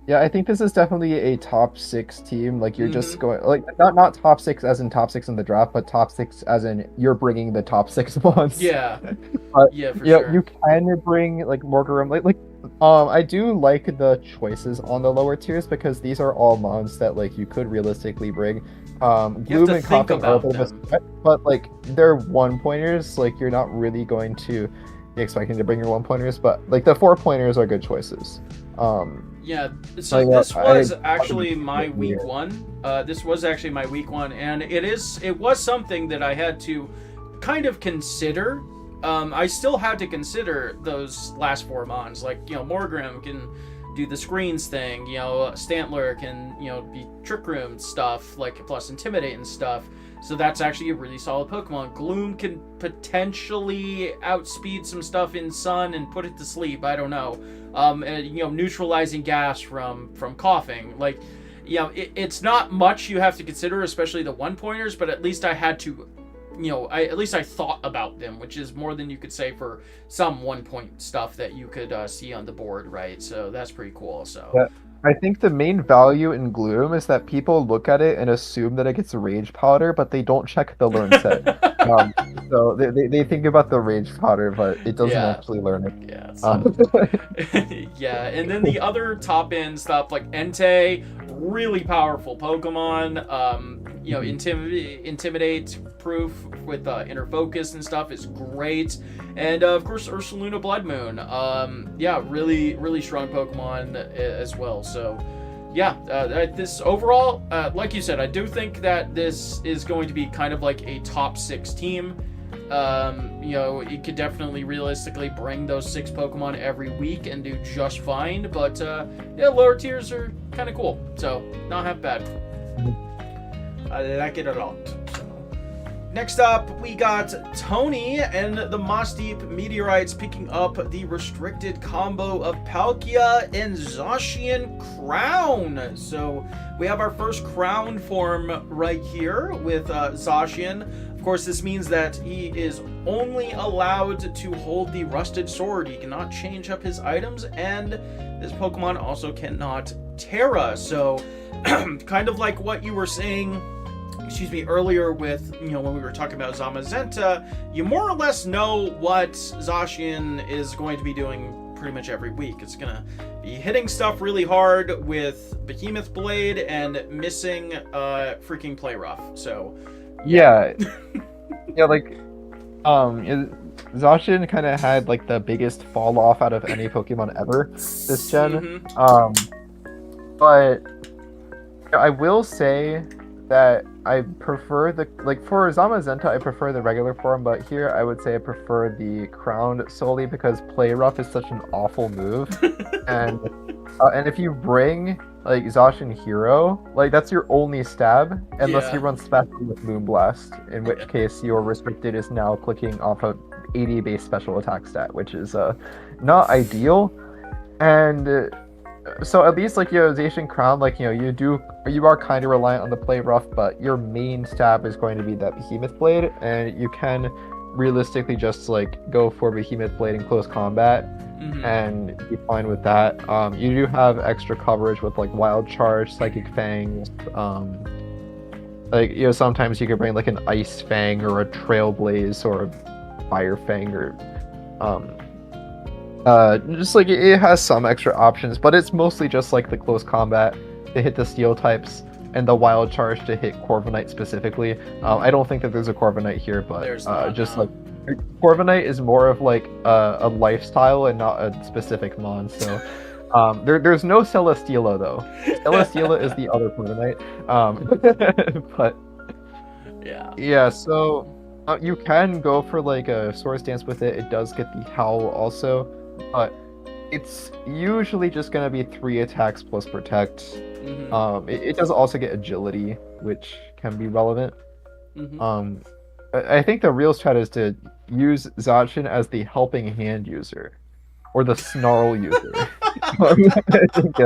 Yeah, I think this is definitely a top 6 team. Like you're just Mm-hmm. going like not top 6 as in top 6 in the draft, but top 6 as in you're bringing the top 6 ones. Yeah, But yeah, for yeah, sure. you can bring like Morgarum. I do like the choices on the lower tiers because these are all mons that like you could realistically bring. You have Gloom to and think Coughing are a about bit of a them. stretch, but like they're 1-pointers. Like you're not really going to be expecting to bring your 1-pointers, but like the 4-pointers are good choices. Yeah, so yeah, this was I actually my week weird. one. This was actually my week one, and it was something that I had to kind of consider. I still had to consider those last 4 mons. Like, Morgrim can do the screens thing, Stantler can, be Trick Room stuff, like plus Intimidate and stuff. So that's actually a really solid Pokemon. Gloom can potentially outspeed some stuff in Sun and put it to sleep. I don't know. And, neutralizing gas from coughing. Like, it's not much you have to consider, especially the 1-pointers. But at least I had to, at least I thought about them, which is more than you could say for some 1-point stuff that you could see on the board, right? So that's pretty cool. So. Yeah. I think the main value in Gloom is that people look at it and assume that it gets Rage Powder, but they don't check the learn set. So they think about the Rage Powder, but it doesn't Yeah. actually learn it. Yeah. So. Yeah, and then the other top end stuff like Entei, really powerful Pokemon. Intimidate proof with inner focus and stuff is great, and of course Ursaluna Blood Moon. Yeah, really really strong Pokemon as well. So. Yeah, this overall, like you said, I do think that this is going to be kind of like a top 6 team. It could definitely realistically bring those 6 Pokemon every week and do just fine. But yeah, lower tiers are kind of cool, so not half bad. I like it a lot. Next up, we got Tony and the Moss Deep Meteorites picking up the restricted combo of Palkia and Zacian Crown. So we have our first Crown form right here with Zacian. Of course, this means that he is only allowed to hold the Rusted Sword. He cannot change up his items, and this Pokemon also cannot Terra. So kind of like what you were saying earlier with, when we were talking about Zamazenta, you more or less know what Zacian is going to be doing pretty much every week. It's going to be hitting stuff really hard with Behemoth Blade and missing freaking Play Rough. So, yeah. Yeah, like, Zacian kind of had, like, the biggest fall off out of any Pokemon ever this gen. Mm-hmm. But I will say that I prefer for Zamazenta, I prefer the regular form, but here I would say I prefer the crowned solely because Play Rough is such an awful move. And And if you bring like Zacian Hero, like that's your only stab, unless you Yeah. run special with Moonblast, in which Yeah. case your restricted is now clicking off a 80 base special attack stat, which is not ideal. And so at least like your Zacian Crown, like you are kind of reliant on the play rough, but your main stab is going to be that Behemoth Blade, and you can realistically just like go for Behemoth Blade in close combat Mm-hmm. and be fine with that. You do have extra coverage with like Wild Charge, Psychic Fangs. Like sometimes you could bring like an Ice Fang or a Trailblaze or a Fire Fang or just like it has some extra options, but it's mostly just like the close combat to hit the Steel types and the Wild Charge to hit Corviknight specifically. I don't think that there's a Corviknight here, but There's not, just no. like Corviknight is more of like a lifestyle and not a specific mon. So there's no Celesteela though. Celesteela is the other Corviknight. But Yeah. yeah, so you can go for like a Swords Dance with it. It does get the Howl also, but it's usually just gonna be 3 attacks plus Protect. Mm-hmm. It does also get Agility, which can be relevant. Mm-hmm. I think the real strat is to use Zacian as the helping hand user, or the snarl user. I think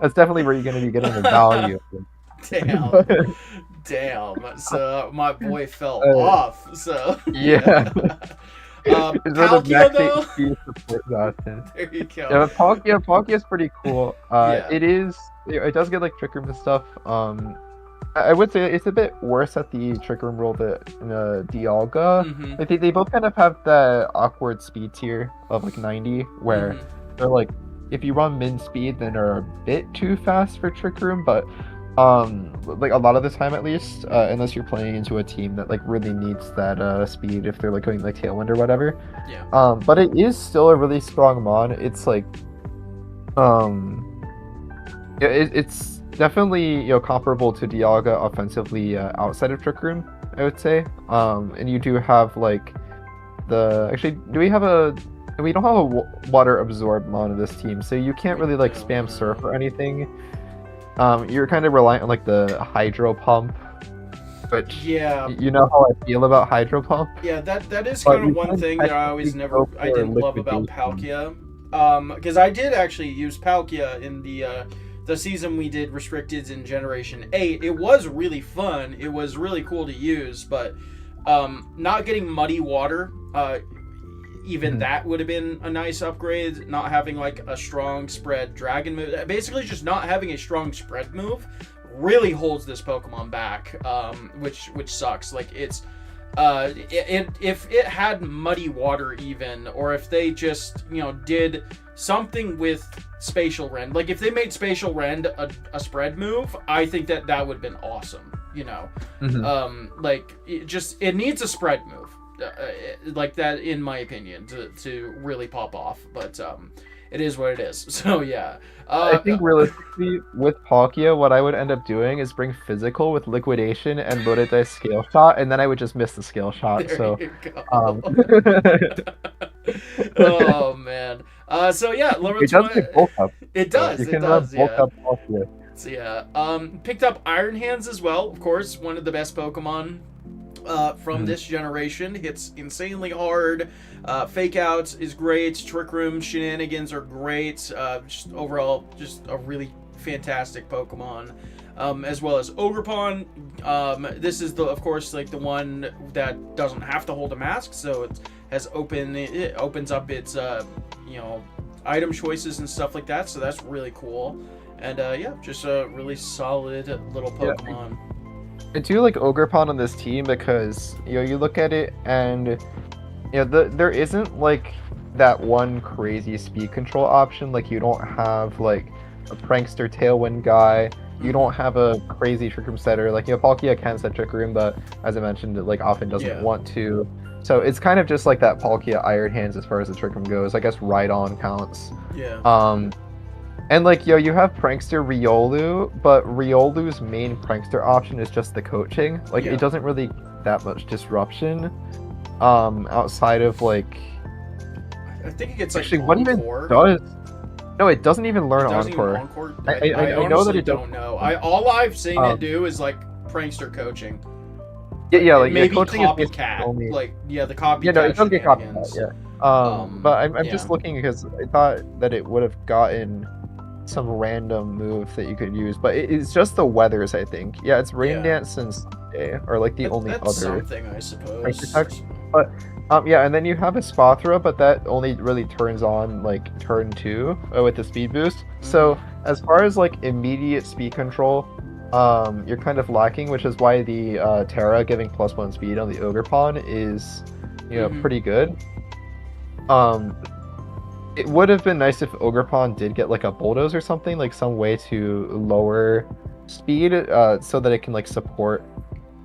that's definitely where you're going to be getting the value. Damn. Damn. So my boy fell Uh, off. So yeah. It's sort of Palkia max though. HP support Zacian. There you Yeah, go. but Palkia is pretty cool. Yeah. It does get like Trick Room and stuff. I would say it's a bit worse at the Trick Room role than Dialga. Mm-hmm. Like they both kind of have that awkward speed tier of like 90, where they're like, if you run min speed, then they're a bit too fast for Trick Room, but like a lot of the time at least, unless you're playing into a team that like really needs that speed, if they're like going like Tailwind or whatever. Yeah. But it is still a really strong mon. It's like it's definitely comparable to Dialga offensively outside of Trick Room, I would say. And you do have like actually we don't have a water absorb mon in this team, so you can't really like spam surf or anything. You're kind of reliant on like the Hydro Pump, which you know how I feel about Hydro Pump. Yeah, that is But kind of you one can thing that I technically go didn't for love about liquidation. Palkia. Because I did actually use Palkia in the season we did restricted in Generation 8. It was really fun. It was really cool to use, but not getting Muddy Water, even that would have been a nice upgrade. Not having like a strong spread dragon move, basically just not having a strong spread move, really holds this Pokemon back, which sucks. Like it's if it had Muddy Water even, or if they just did something with Spatial Rend, like if they made Spatial Rend a spread move, I think that would have been awesome. Like it needs a spread move like that, in my opinion, to really pop off. But it is what it is. So yeah. I think realistically, with Palkia, what I would end up doing is bring Physical with Liquidation and load it dice Scale Shot, and then I would just miss the Scale Shot. There So, you go. it Oh man. So yeah, does get bulk up. It does. You It can does. run bulk Yeah. up Palkia. So yeah. Picked up Iron Hands as well. Of course, one of the best Pokemon from this generation. Hits insanely hard. Fake Outs is great. Trick Room shenanigans are great. Just overall, just a really fantastic Pokemon. As well as Ogerpon. This is of course like the one that doesn't have to hold a mask, so it opens up its item choices and stuff like that. So that's really cool. And yeah, just a really solid little Pokemon. Yeah. I do like Ogerpon on this team because you look at it and there isn't like that one crazy speed control option. Like you don't have like a prankster Tailwind guy. You don't have a crazy Trick Room setter. Like Palkia can set Trick Room, but as I mentioned, it like often doesn't want to. So it's kind of just like that Palkia Iron Hands as far as the Trick Room goes. I guess Rhydon counts. Yeah. And like you have prankster Riolu, but Riolu's main prankster option is just the coaching. Like it doesn't really that much disruption. Outside of like, I think it gets like actually what even Encore. does No, it doesn't even learn It doesn't even Encore. Encore. I know that honestly it does. don't know. All I've seen it Um, do is like prankster coaching. yeah, like Maybe coaching is basically copycat. only. Like yeah, the Yeah, no, copycat it does get copycat. shenanigans. Yeah. But I'm Yeah. just looking because I thought that it would have gotten some random move that you could use, but it's just the weathers, I think. Yeah, it's Rain Yeah. Dance and Sunday are like the only That's other something, I Prank suppose. Attack. But yeah, and then you have a Spathra, but that only really turns on like turn 2 with the speed boost. So as far as like immediate speed control, you're kind of lacking, which is why the Terra giving +1 speed on the Ogre Pawn is, pretty good. It would have been nice if Ogrepon did get like a bulldoze or something, like some way to lower speed, so that it can like support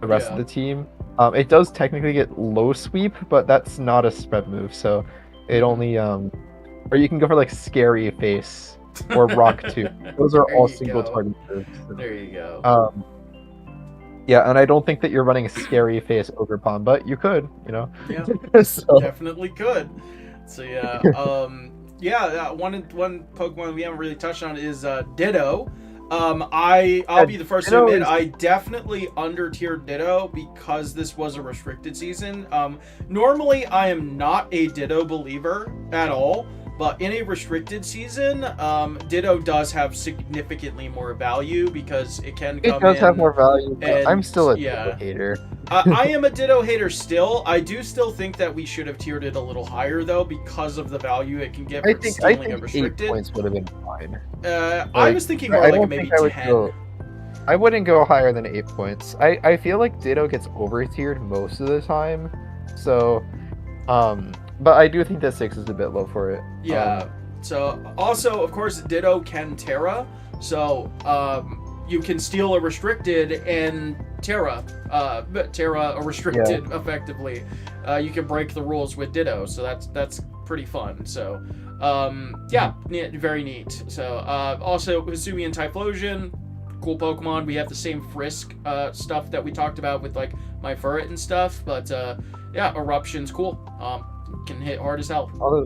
the rest of the team. It does technically get low sweep, but that's not a spread move, so it only or you can go for like Scary Face or Rock 2. Those are all single target moves. So. There you go. Yeah, and I don't think that you're running a Scary Face Ogrepon, but you could, Yeah, so. definitely could. So yeah, one Pokemon we haven't really touched on is Ditto. I'll be the first to admit I definitely under-tiered Ditto because this was a restricted season. Normally I am not a Ditto believer at all, but in a restricted season, Ditto does have significantly more value because it can come in. It does have more value, but and, I'm still a Ditto hater. I am a Ditto hater still. I do still think that we should have tiered it a little higher though because of the value it can get for stealing a restricted. 8 points would have been fine. I was thinking more like maybe 10. I wouldn't go higher than 8 points. I feel like Ditto gets over tiered most of the time, so but I do think that 6 is a bit low for it. Yeah. So also, of course, Ditto can Terra. So you can steal a restricted and Terra a restricted effectively. You can break the rules with Ditto, so that's pretty fun. So very neat. So also Hisuian Typhlosion, cool Pokemon. We have the same Frisk stuff that we talked about with like my Furret and stuff, but Eruption's cool. Can hit hard as hell. Although,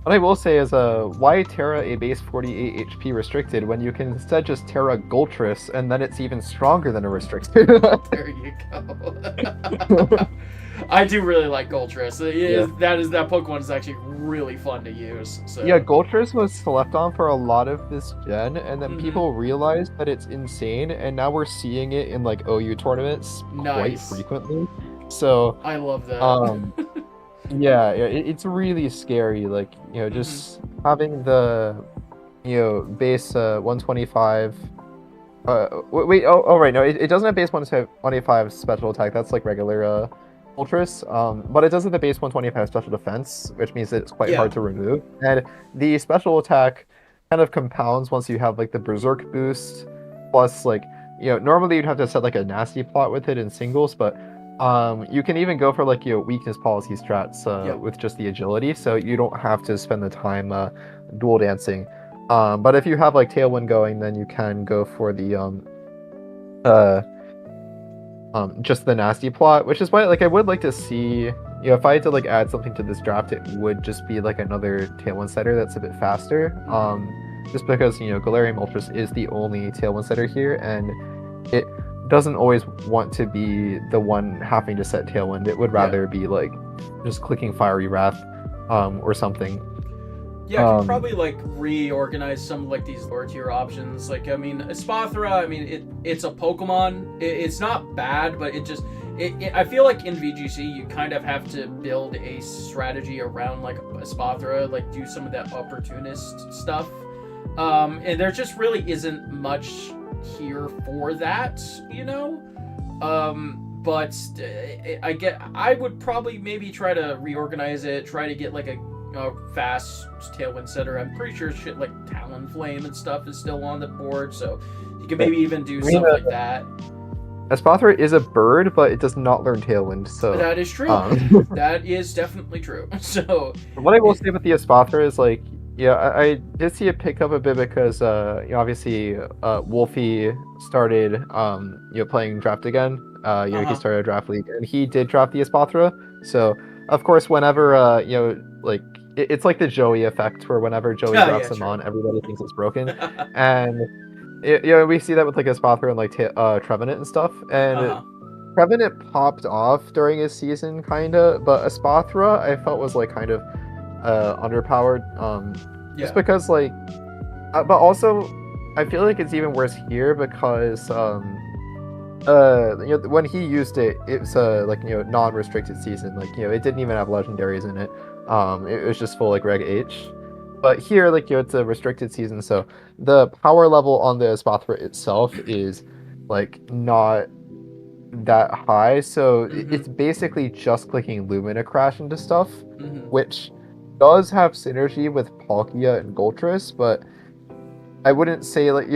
what I will say is, why Terra a base 48 HP restricted when you can instead just Terra Goltris and then it's even stronger than a restricted? There you go. I do really like Goltris. That Pokemon is actually really fun to use. So. Yeah, Goltris was slept on for a lot of this gen, and then people realized that it's insane, and now we're seeing it in like OU tournaments quite frequently. So I love that. Yeah, it's really scary. Like, just having the, base 125. Wait, right, no, it doesn't have base 125 special attack. That's like regular Ultras. But it does have the base 125 special defense, which means that it's quite hard to remove. And the special attack kind of compounds once you have like the Berserk boost. Plus, like, normally you'd have to set like a nasty plot with it in singles, but you can even go for like weakness policy strats with just the agility, so you don't have to spend the time dual dancing. But if you have like Tailwind going, then you can go for the just the nasty plot, which is why like I would like to see, if I had to like add something to this draft, it would just be like another Tailwind setter that's a bit faster. Just because Galarian Moltres is the only Tailwind setter here, and it doesn't always want to be the one having to set Tailwind. It would rather be like just clicking Fiery Wrath or something. Yeah, I could probably like reorganize some of like these lower tier options. Like, I mean, Espathra, I mean, it's a Pokemon. It's not bad, but I feel like in VGC you kind of have to build a strategy around like Espathra, like do some of that opportunist stuff. And there just really isn't much here for that, but I would probably maybe try to reorganize it, try to get like a fast Tailwind setter. I'm pretty sure shit like Talonflame and stuff is still on the board, so you can maybe even do stuff like that. Espathra is a bird, but it does not learn Tailwind, so that is true. That is definitely true. So what I will say with the Espathra is like, I did see it pick up a bit because obviously Wolfie started playing draft again. He started a draft league and he did draft the Espathra. So of course whenever like it's like the Joey effect, where whenever Joey drops him on, everybody thinks it's broken, and we see that with like Espathra and like Trevenant and stuff, and Trevenant popped off during his season, kinda, but Espathra I felt was like kind of underpowered, just because like, but also I feel like it's even worse here because when he used it, it's like non-restricted season, like it didn't even have legendaries in it. It was just full like Reg H. But here, like it's a restricted season, so the power level on the Espathra itself is like not that high. So it's basically just clicking Lumina Crash into stuff, which does have synergy with Palkia and Goltris, but I wouldn't say like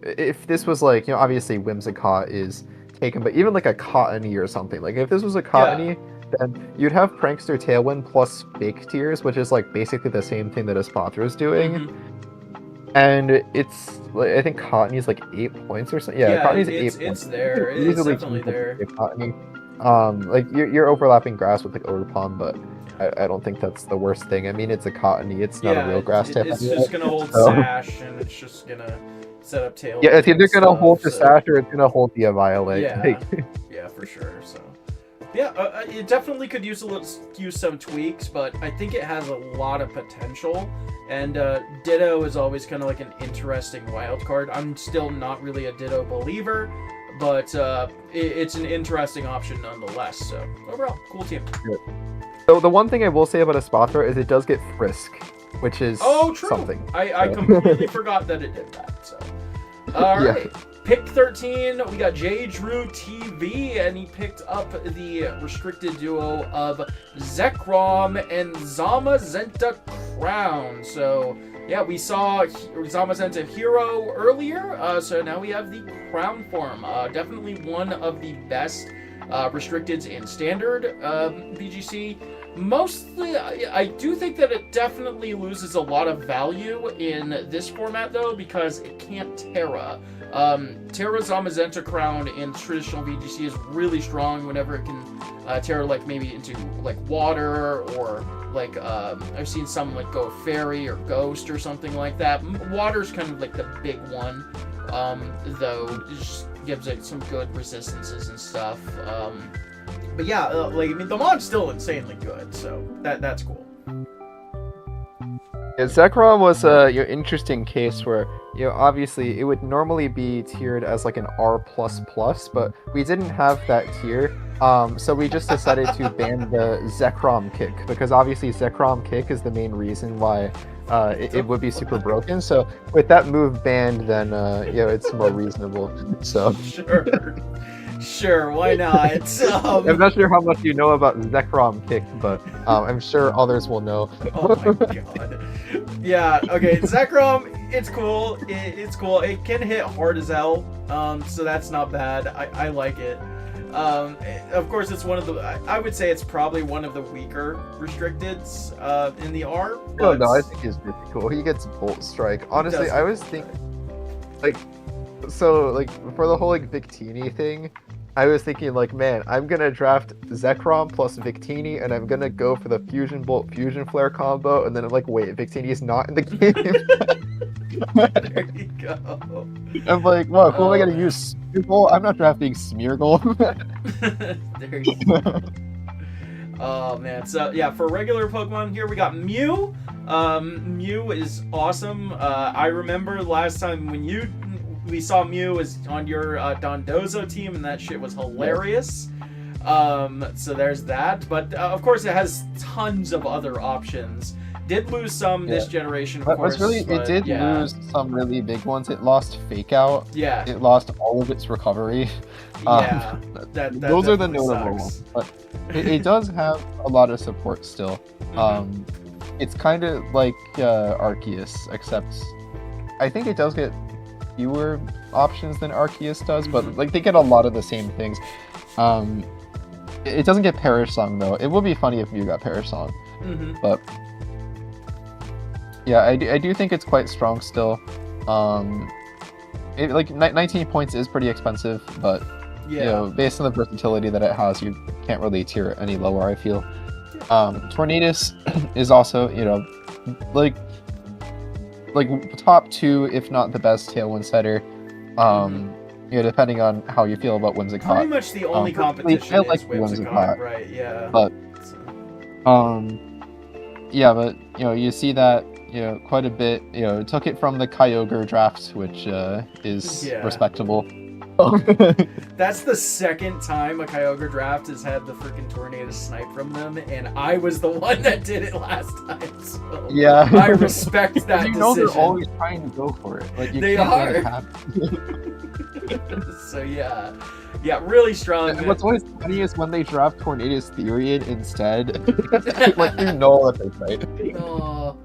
if this was like obviously Whimsicott is taken, but even like a Cottony or something, like if this was a Cottony. Then you'd have Prankster Tailwind plus Fake Tears, which is like basically the same thing that Espathra is doing. And it's like, I think Cottony's like 8 points or something. Yeah, Cottony's 8 points. It's there. It's definitely there. Cottony. Like you're overlapping grass with like Overpalm, but I don't think that's the worst thing. I mean, it's a Cottony. It's not a real grass type. It's just gonna hold Sash, and it's just gonna set up Tailwind. Yeah, it's either gonna hold the Sash or it's gonna hold the Violet. Yeah, for sure. So. Yeah, it definitely could use some tweaks, but I think it has a lot of potential. And Ditto is always kind of like an interesting wild card. I'm still not really a Ditto believer, but it's an interesting option nonetheless. So overall, cool team. Good. So the one thing I will say about Espathra is it does get Frisk, which is something. I completely forgot that it did that. So all right. Pick 13, we got J. Drew TV, and he picked up the restricted duo of Zekrom and Zamazenta Crown. So, yeah, we saw Zamazenta Hero earlier, so now we have the Crown form. Definitely one of the best restricteds in Standard BGC. Mostly, I do think that it definitely loses a lot of value in this format, though, because it can't Terra. Terra Zamazenta Crown in traditional VGC is really strong whenever it can Terra like maybe into like water, or like I've seen some like go Fairy or Ghost or something like that. Water's kind of like the big one, though it just gives it some good resistances and stuff. But yeah, like I mean the mod's still insanely good, so that's cool. Yeah, Zekrom was a interesting case where obviously it would normally be tiered as like an R++, but we didn't have that tier, so we just decided to ban the Zekrom kick, because obviously Zekrom kick is the main reason why it would be super broken. So with that move banned, then it's more reasonable. So Sure, why not? I'm not sure how much you know about Zekrom kick, but I'm sure others will know. Oh my god. Yeah, okay, Zekrom, it's cool. It's cool. It can hit hard as hell, so that's not bad. I like it. Of course, it's one of the... I would say it's probably one of the weaker restricteds in the R. Oh, no, I think he's really cool. He gets Bolt Strike. Honestly, I was thinking... So, for the whole, Victini thing, I was thinking, man, I'm gonna draft Zekrom plus Victini, and I'm gonna go for the Fusion Bolt, Fusion Flare combo, and then I'm like, wait, Victini's not in the game? There you go. I'm like, well, who am I gonna use? Smeargle? I'm not drafting Smeargle. There you go. Oh, man. So, yeah, for regular Pokemon here, we got Mew. Mew is awesome. I remember last time when we saw Mew was on your Dondozo team, and that shit was hilarious. So there's that. But of course, it has tons of other options. Did lose some this generation, of course. It did lose some really big ones. It lost Fake Out. Yeah. It lost all of its recovery. Yeah. Those are the notable ones. But it does have a lot of support still. Mm-hmm. It's kind of like Arceus, except I think it does get fewer options than Arceus does, but they get a lot of the same things. It doesn't get Perish Song though. It would be funny if you got Perish Song, but yeah, I do think it's quite strong still. 19 points is pretty expensive, but based on the versatility that it has, you can't really tier it any lower, I feel. Tornadus is also, like top 2, if not the best Tailwind setter. Depending on how you feel about Pretty Whimsicott. much the only Personally, competition I like is Whimsicott, Whimsicott, right? Yeah. but yeah, but you see that quite a bit. Took it from the Kyogre draft, which is respectable. That's the second time a Kyogre draft has had the freaking Tornado snipe from them, and I was the one that did it last time. So yeah, I respect that decision. They're always trying to go for it. Like they can't are. let it happen. So yeah, really strong. And what's always funny is when they draft Tornadus Therian instead. Like that they're right. Oh.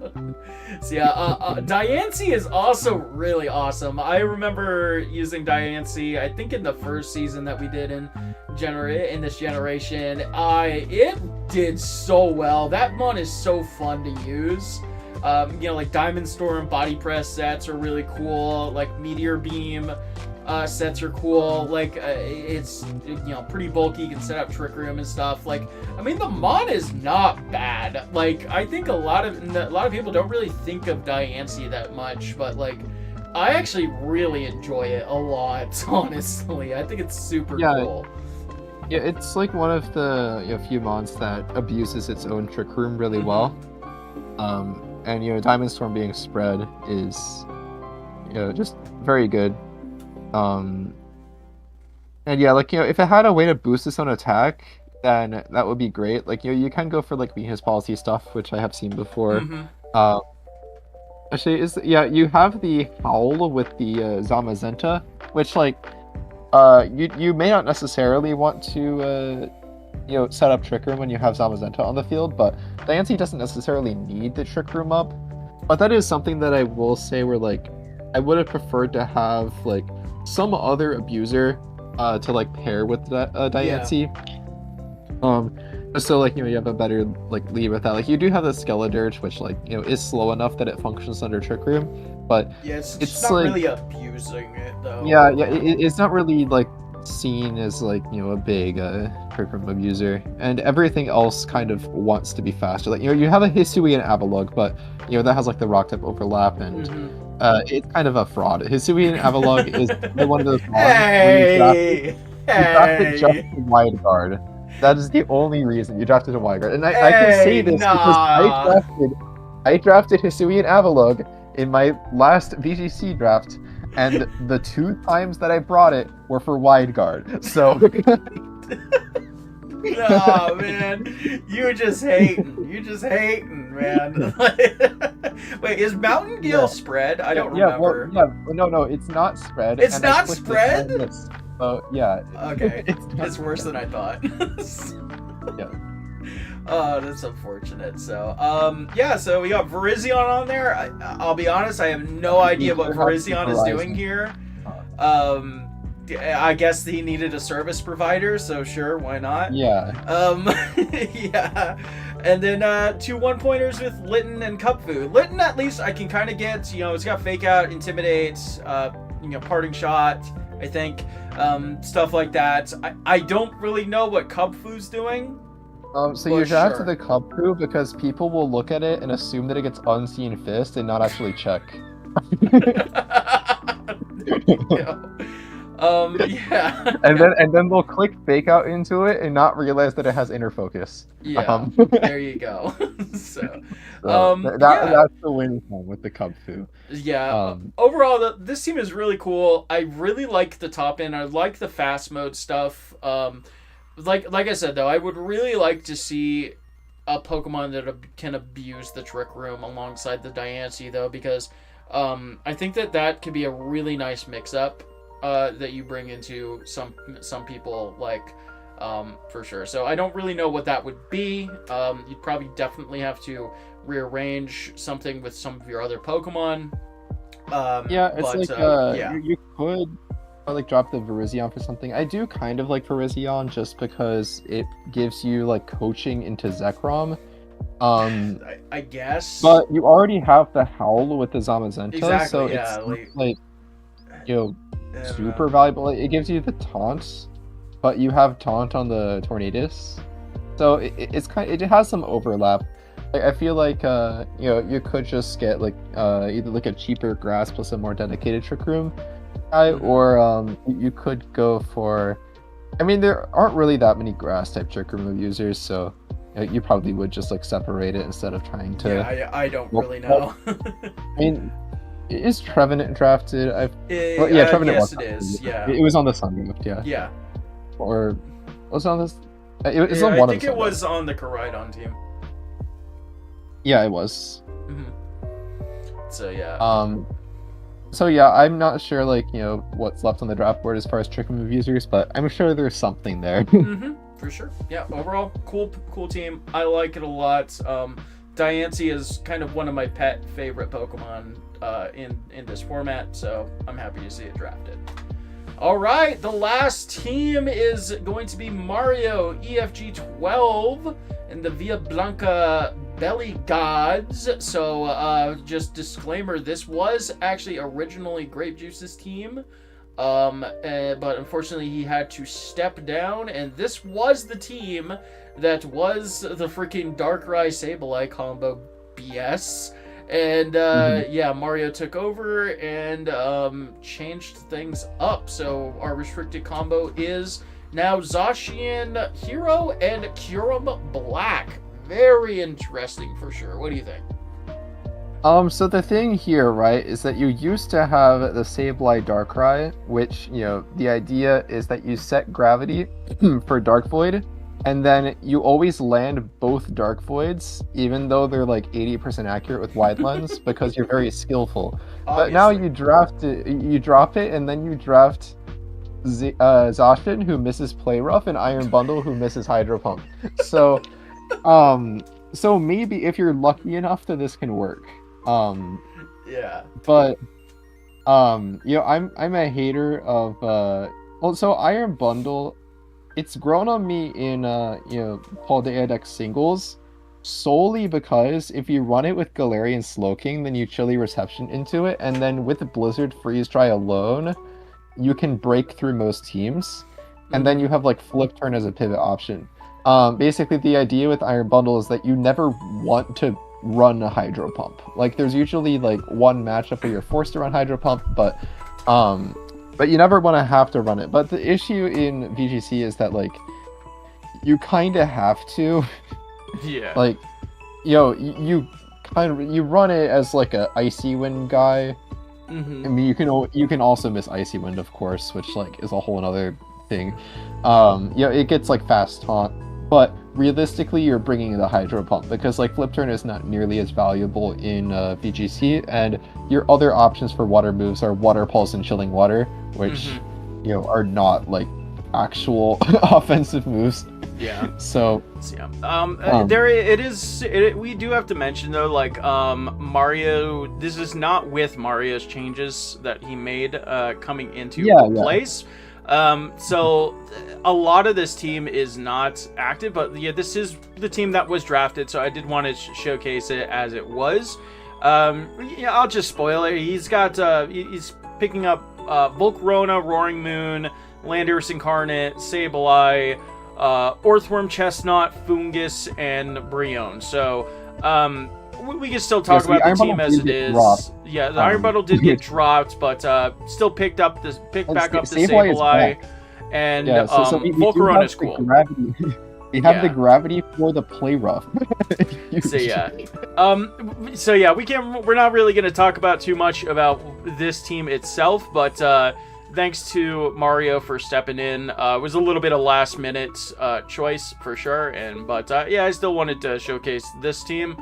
So Diancie is also really awesome. I remember using Diancie, I think in the first season that we did in this generation. It did so well. That mon is so fun to use. Like Diamond Storm body press sets are really cool. Like Meteor Beam sets are cool. Like it's pretty bulky. You can set up Trick Room and stuff. Like the mon is not bad. Like I think a lot of people don't really think of Diancie that much, but like I actually really enjoy it a lot. Honestly, I think it's super cool. Yeah, it's like one of the few mons that abuses its own Trick Room really well. And Diamond Storm being spread is just very good. And yeah, like if it had a way to boost its own attack, then that would be great. Like you can go for like weakness policy stuff, which I have seen before. Actually, you have the Howl with the Zamazenta, which like you may not necessarily want to set up Trick Room when you have Zamazenta on the field, but Diancie doesn't necessarily need the Trick Room up. But that is something that I will say where like I would have preferred to have like some other abuser to like pair with that Diancie. So like you have a better like lead with that. Like you do have the Skeledirge, which like is slow enough that it functions under Trick Room, but it's not like, really abusing it though. Yeah, it's not really like seen as like a big Trick Room abuser, and everything else kind of wants to be faster. Like you have a Hisui and Avalugg, but that has like the rock type overlap, and it's kind of a fraud. Hisui and Avalugg is one of those ones where you draft it just to wide guard. That is the only reason you drafted a wide guard, and I can say this because I drafted Hisui and Avalugg in my last VGC draft. And the 2 times that I brought it were for wide guard. So oh man, you're just hating, man. Wait, is Mountain Gale spread? I don't remember. No, it's not spread. It's not spread? Yeah. Okay, it's worse than I thought. Yeah. Oh, that's unfortunate. So, so we got Virizion on there. I'll be honest, I have no idea what Virizion is doing here. I guess he needed a service provider, so sure, why not? Yeah. Yeah. And then 2 1-pointers with Litten and Cupfu. Litten, at least I can kind of get, it's got Fake Out, Intimidate, Parting Shot, I think, stuff like that. I don't really know what Cupfu's doing. So you drafted the Cupfu because people will look at it and assume that it gets Unseen Fist and not actually check. Yeah. And then they'll click Fake Out into it and not realize that it has Inner Focus. Yeah. There you go. That's the winning one with the Cupfu. Yeah. Overall, this team is really cool. I really like the top end. I like the fast mode stuff. Like I said though, I would really like to see a Pokemon that can abuse the Trick Room alongside the Diancie though, because I think that could be a really nice mix-up that you bring into some people like for sure. So I don't really know what that would be. You'd probably definitely have to rearrange something with some of your other Pokemon. You could like drop the Virizion for something. I do kind of like Virizion just because it gives you like coaching into Zekrom. I guess. But you already have the Howl with the Zamazenta, exactly, so it's like super valuable. It gives you the taunt, but you have taunt on the Tornadus. So it has some overlap. Like, I feel like you could just get like either like a cheaper grass plus a more dedicated Trick Room guy, or you could go for. I mean, there aren't really that many grass type Trick Room users, so you probably would just like separate it instead of trying to. Yeah, I don't really know. I mean, is Trevenant drafted? Trevenant yes, was. it is. Yeah, it was on the Sunrift, yeah. Yeah. Or was it on this? It was on one I think of it was on the Koraidon team. Yeah, it was. So yeah. So yeah, I'm not sure like what's left on the draft board as far as Trick Move users, but I'm sure there's something there. For sure. Yeah. Overall, cool team. I like it a lot. Diancie is kind of one of my pet favorite Pokemon in this format, so I'm happy to see it drafted. All right, the last team is going to be Mario EFG 12 and the Via Blanca Belly Gods. So just disclaimer, this was actually originally Grape Juice's team, but unfortunately he had to step down, and this was the team that was the freaking Darkrai Sableye combo BS. And yeah, Mario took over and changed things up. So our restricted combo is now Zacian Hero and Kyurem Black. Very interesting for sure. What do you think? So the thing here, right, is that you used to have the Sableye Darkrai, which, the idea is that you set gravity for Dark Void, and then you always land both Dark Voids, even though they're like 80% accurate with Wide Lens, because you're very skillful. Obviously. But now you drop it, and then you draft Zacian, who misses Play Rough, and Iron Bundle, who misses Hydro Pump. So, so maybe if you're lucky enough that this can work. Yeah. But, I'm a hater of so Iron Bundle. It's grown on me in Paldea deck singles solely because if you run it with Galarian Slowking, then you Chilly Reception into it, and then with Blizzard Freeze Dry alone, you can break through most teams, and then you have like Flip Turn as a pivot option. Basically, the idea with Iron Bundle is that you never want to run a Hydro Pump. Like, there's usually like one matchup where you're forced to run Hydro Pump, but you never want to have to run it. But the issue in VGC is that, like, you kind of have to. Yeah. Like, you run it as like a Icy Wind guy. I mean, you can also miss Icy Wind, of course, which like is a whole another thing. It gets like fast taunt, but realistically, you're bringing the Hydro Pump because like Flip Turn is not nearly as valuable in VGC, and your other options for water moves are Water Pulse and Chilling Water, which are not like actual offensive moves. Yeah. So we do have to mention though, like Mario. This is not with Mario's changes that he made coming into place. So a lot of this team is not active, but yeah, this is the team that was drafted, so I did want to showcase it as it was. I'll just spoil it. He's got he's picking up Volcarona, Roaring Moon, Landorus Incarnate, Sableye, Orthworm, Chestnut, Fungus, and Brionne. So we can still talk about the team as it is. Yeah, the Iron Bundle did get dropped, but still picked back up the Sableye, and Volcarona is cool. We have the gravity for the Play Rough. We're not really going to talk about too much about this team itself, but thanks to Mario for stepping in. It was a little bit of last minute choice for sure, but I still wanted to showcase this team.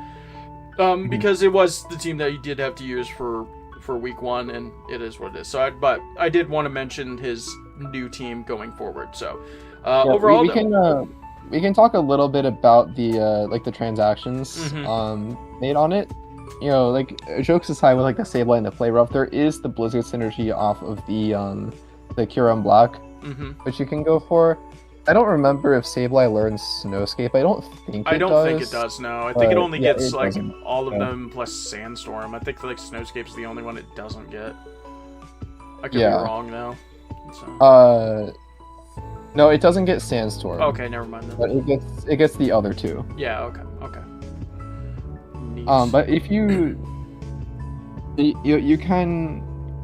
Because it was the team that you did have to use for week one, and it is what it is. So, but I did want to mention his new team going forward. So, overall, we can talk a little bit about the the transactions made on it. Like jokes aside, with like the Sableye and the Play Rough, there is the Blizzard synergy off of the Kyurem Black, which you can go for. I don't remember if Sableye learns Snowscape. I don't think it does. No, I think it only gets like all of them plus Sandstorm. I think like Snowscape's the only one it doesn't get. I could be wrong though. So. No, it doesn't get Sandstorm. Okay, never mind then. But it gets the other two. Yeah. Okay. Neat. But if you can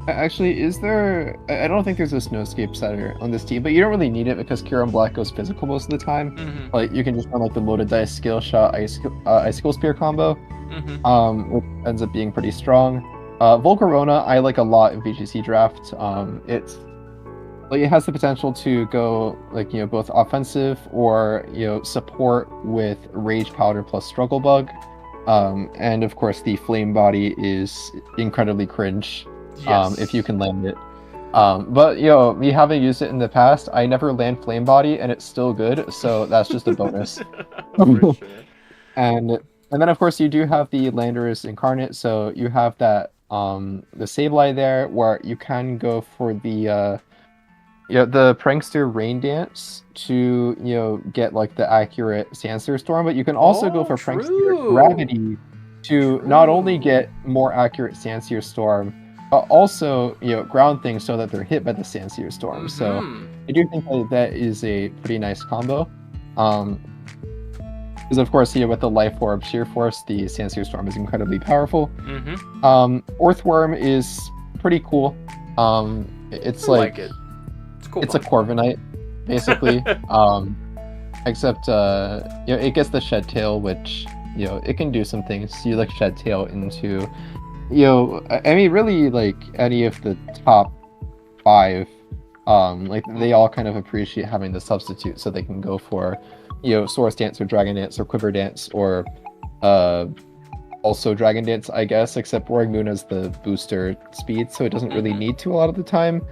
actually, is there? I don't think there's a Snowscape setter on this team, but you don't really need it because Kieran Black goes physical most of the time. Mm-hmm. Like you can just run like the loaded dice skill shot icicle spear combo, which ends up being pretty strong. Volcarona I like a lot in VGC draft. It's like it has the potential to go like both offensive or support with Rage Powder plus Struggle Bug. And of course the Flame Body is incredibly cringe. Yes. If you can land it. But we haven't used it in the past. I never land Flame Body and it's still good, so that's just a bonus. For sure. And then of course you do have the Landorus Incarnate, so you have that the Sableye there where you can go for the Prankster Rain Dance to get like the accurate Sandsphere Storm, but you can also go for Prankster Gravity to not only get more accurate Sandsphere Storm, but also ground things so that they're hit by the Sandsphere Storm. So I do think that is a pretty nice combo. Because of course with the Life Orb Sheer Force, the Sandsphere Storm is incredibly powerful. Earthworm is pretty cool. It's like it. Cool. It's a Corviknight, basically. Except it gets the Shed Tail, which it can do some things. You like Shed Tail into I mean really like any of the top 5. Like they all kind of appreciate having the substitute, so they can go for Source Dance or Dragon Dance or Quiver Dance or also Dragon Dance, I guess. Except Roaring Moon has the booster speed, so it doesn't really need to a lot of the time.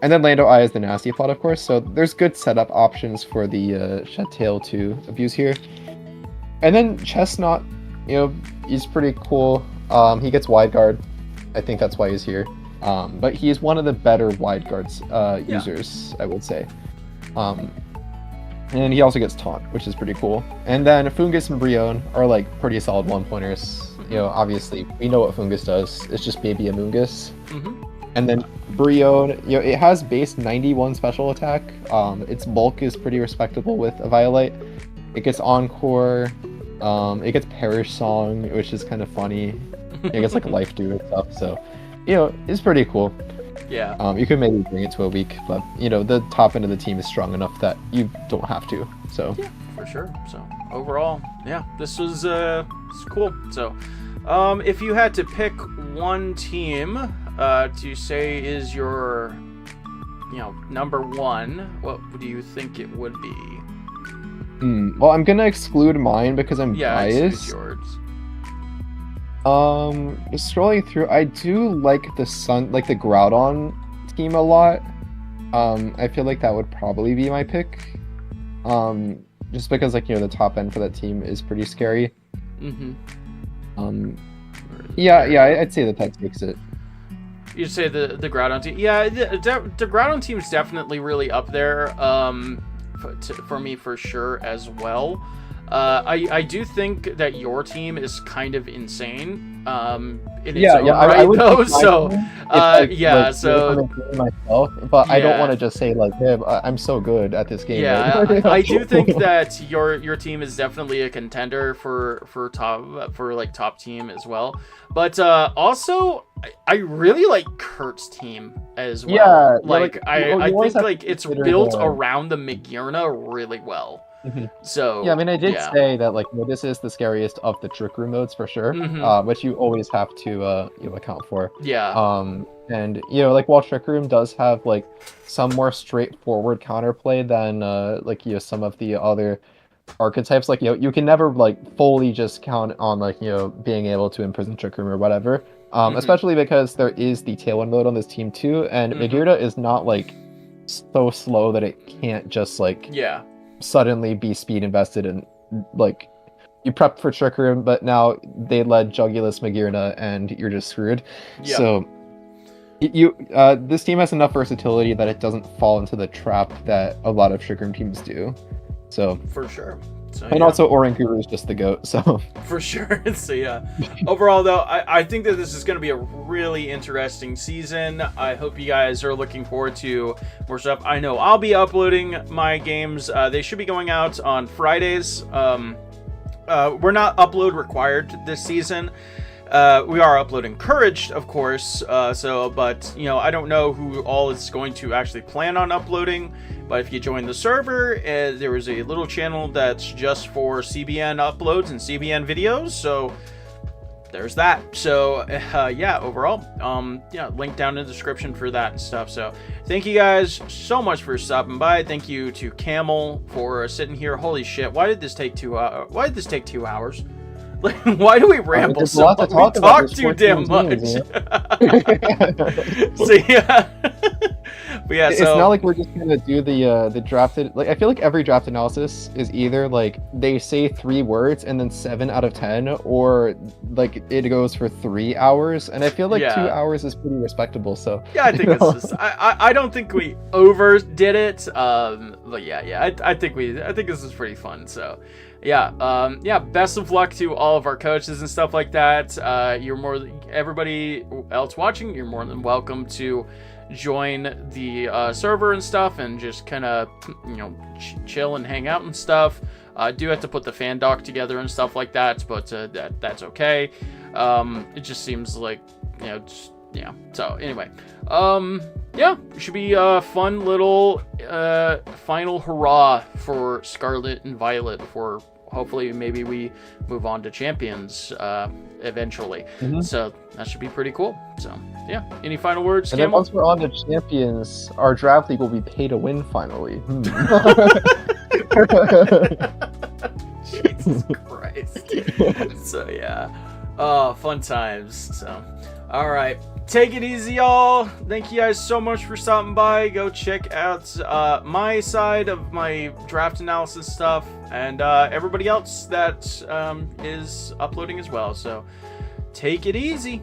And then Lando Eye is the nasty plot, of course, so there's good setup options for the Shed Tail to abuse here. And then Chestnut, he's pretty cool. He gets Wide Guard. I think that's why he's here. But he's one of the better Wide Guards users, I would say. And he also gets Taunt, which is pretty cool. And then Fungus and Brion are like pretty solid one-pointers. Obviously, we know what Fungus does. It's just Baby Amoongus. And then Brion, it has base 91 special attack. Its bulk is pretty respectable with a Violite. It gets Encore. It gets Perish Song, which is kind of funny. It gets like Life Dew and stuff. So, it's pretty cool. Yeah. You could maybe bring it to a week, but the top end of the team is strong enough that you don't have to. So. Yeah, for sure. So overall, yeah, this was cool. So, if you had to pick one team to say is your, number one, what do you think it would be? Well, I'm gonna exclude mine because I'm biased. Yours. Scrolling through, I do like the Groudon team a lot. I feel like that would probably be my pick. Just because the top end for that team is pretty scary. I'd say that takes it. You'd say the Groudon team? Yeah, the Groudon team is definitely really up there for me for sure as well. I do think that your team is kind of insane. In its own right, I would though. So, so myself, but I don't want to just say hey, I'm so good at this game. Yeah, I do think that your team is definitely a contender for top team as well. But also, I really like Kurt's team as well. Yeah, I think it's built around the Magearna really well. So yeah, I mean, I did say that this is the scariest of the Trick Room modes for sure, which you always have to account for. Yeah. And while Trick Room does have some more straightforward counterplay than some of the other archetypes, you can never fully just count on being able to imprison Trick Room or whatever. Especially because there is the Tailwind mode on this team too, and Magearna is not so slow that it can't just suddenly be speed invested and you prepped for Trick Room, but now they led Jugulus Magearna and you're just screwed. Yeah. So this team has enough versatility that it doesn't fall into the trap that a lot of Trick Room teams do. So for sure. So, and yeah. also Oranguru is just the GOAT, so. For sure. So yeah. Overall though, I think that this is going to be a really interesting season. I hope you guys are looking forward to more stuff. I know I'll be uploading my games. They should be going out on Fridays. We're not upload required this season. We are upload encouraged, of course. But you know, I don't know who all is going to actually plan on uploading. But if you join the server, there is a little channel that's just for CBN uploads and CBN videos. So there's that. So yeah, overall, yeah, link down in the description for that and stuff. So thank you guys so much for stopping by. Thank you to Camel for sitting here. Holy shit, why did this take 2 hours? Why did this take 2 hours? Like, why do we ramble so much? We talk too damn much. So yeah. But yeah, it's not like we're just gonna do the drafted. Like, I feel like every draft analysis is either like they say 3 words and then 7 out of 10, or like it goes for 3 hours. And I feel like 2 hours is pretty respectable. So yeah, I think it's just, I don't think we overdid it. But yeah, I think this is pretty fun. So yeah, yeah, best of luck to all of our coaches and stuff like that. Everybody else watching, you're more than welcome to join the server and stuff, and just kind of, you know, chill and hang out and stuff. Do have to put the fan doc together and stuff like that, but that's okay. It just seems like, you know, just, yeah. So anyway, yeah, it should be a fun little final hurrah for Scarlet and Violet before hopefully maybe we move on to Champions eventually. So that should be pretty cool. So yeah, any final words, and Camel? then once we're on to Champions, our draft league will be pay to win finally. Jesus Christ. So yeah, fun times. So all right, take it easy, y'all. Thank you guys so much for stopping by. Go check out my side of my draft analysis stuff, and everybody else that is uploading as well. So take it easy.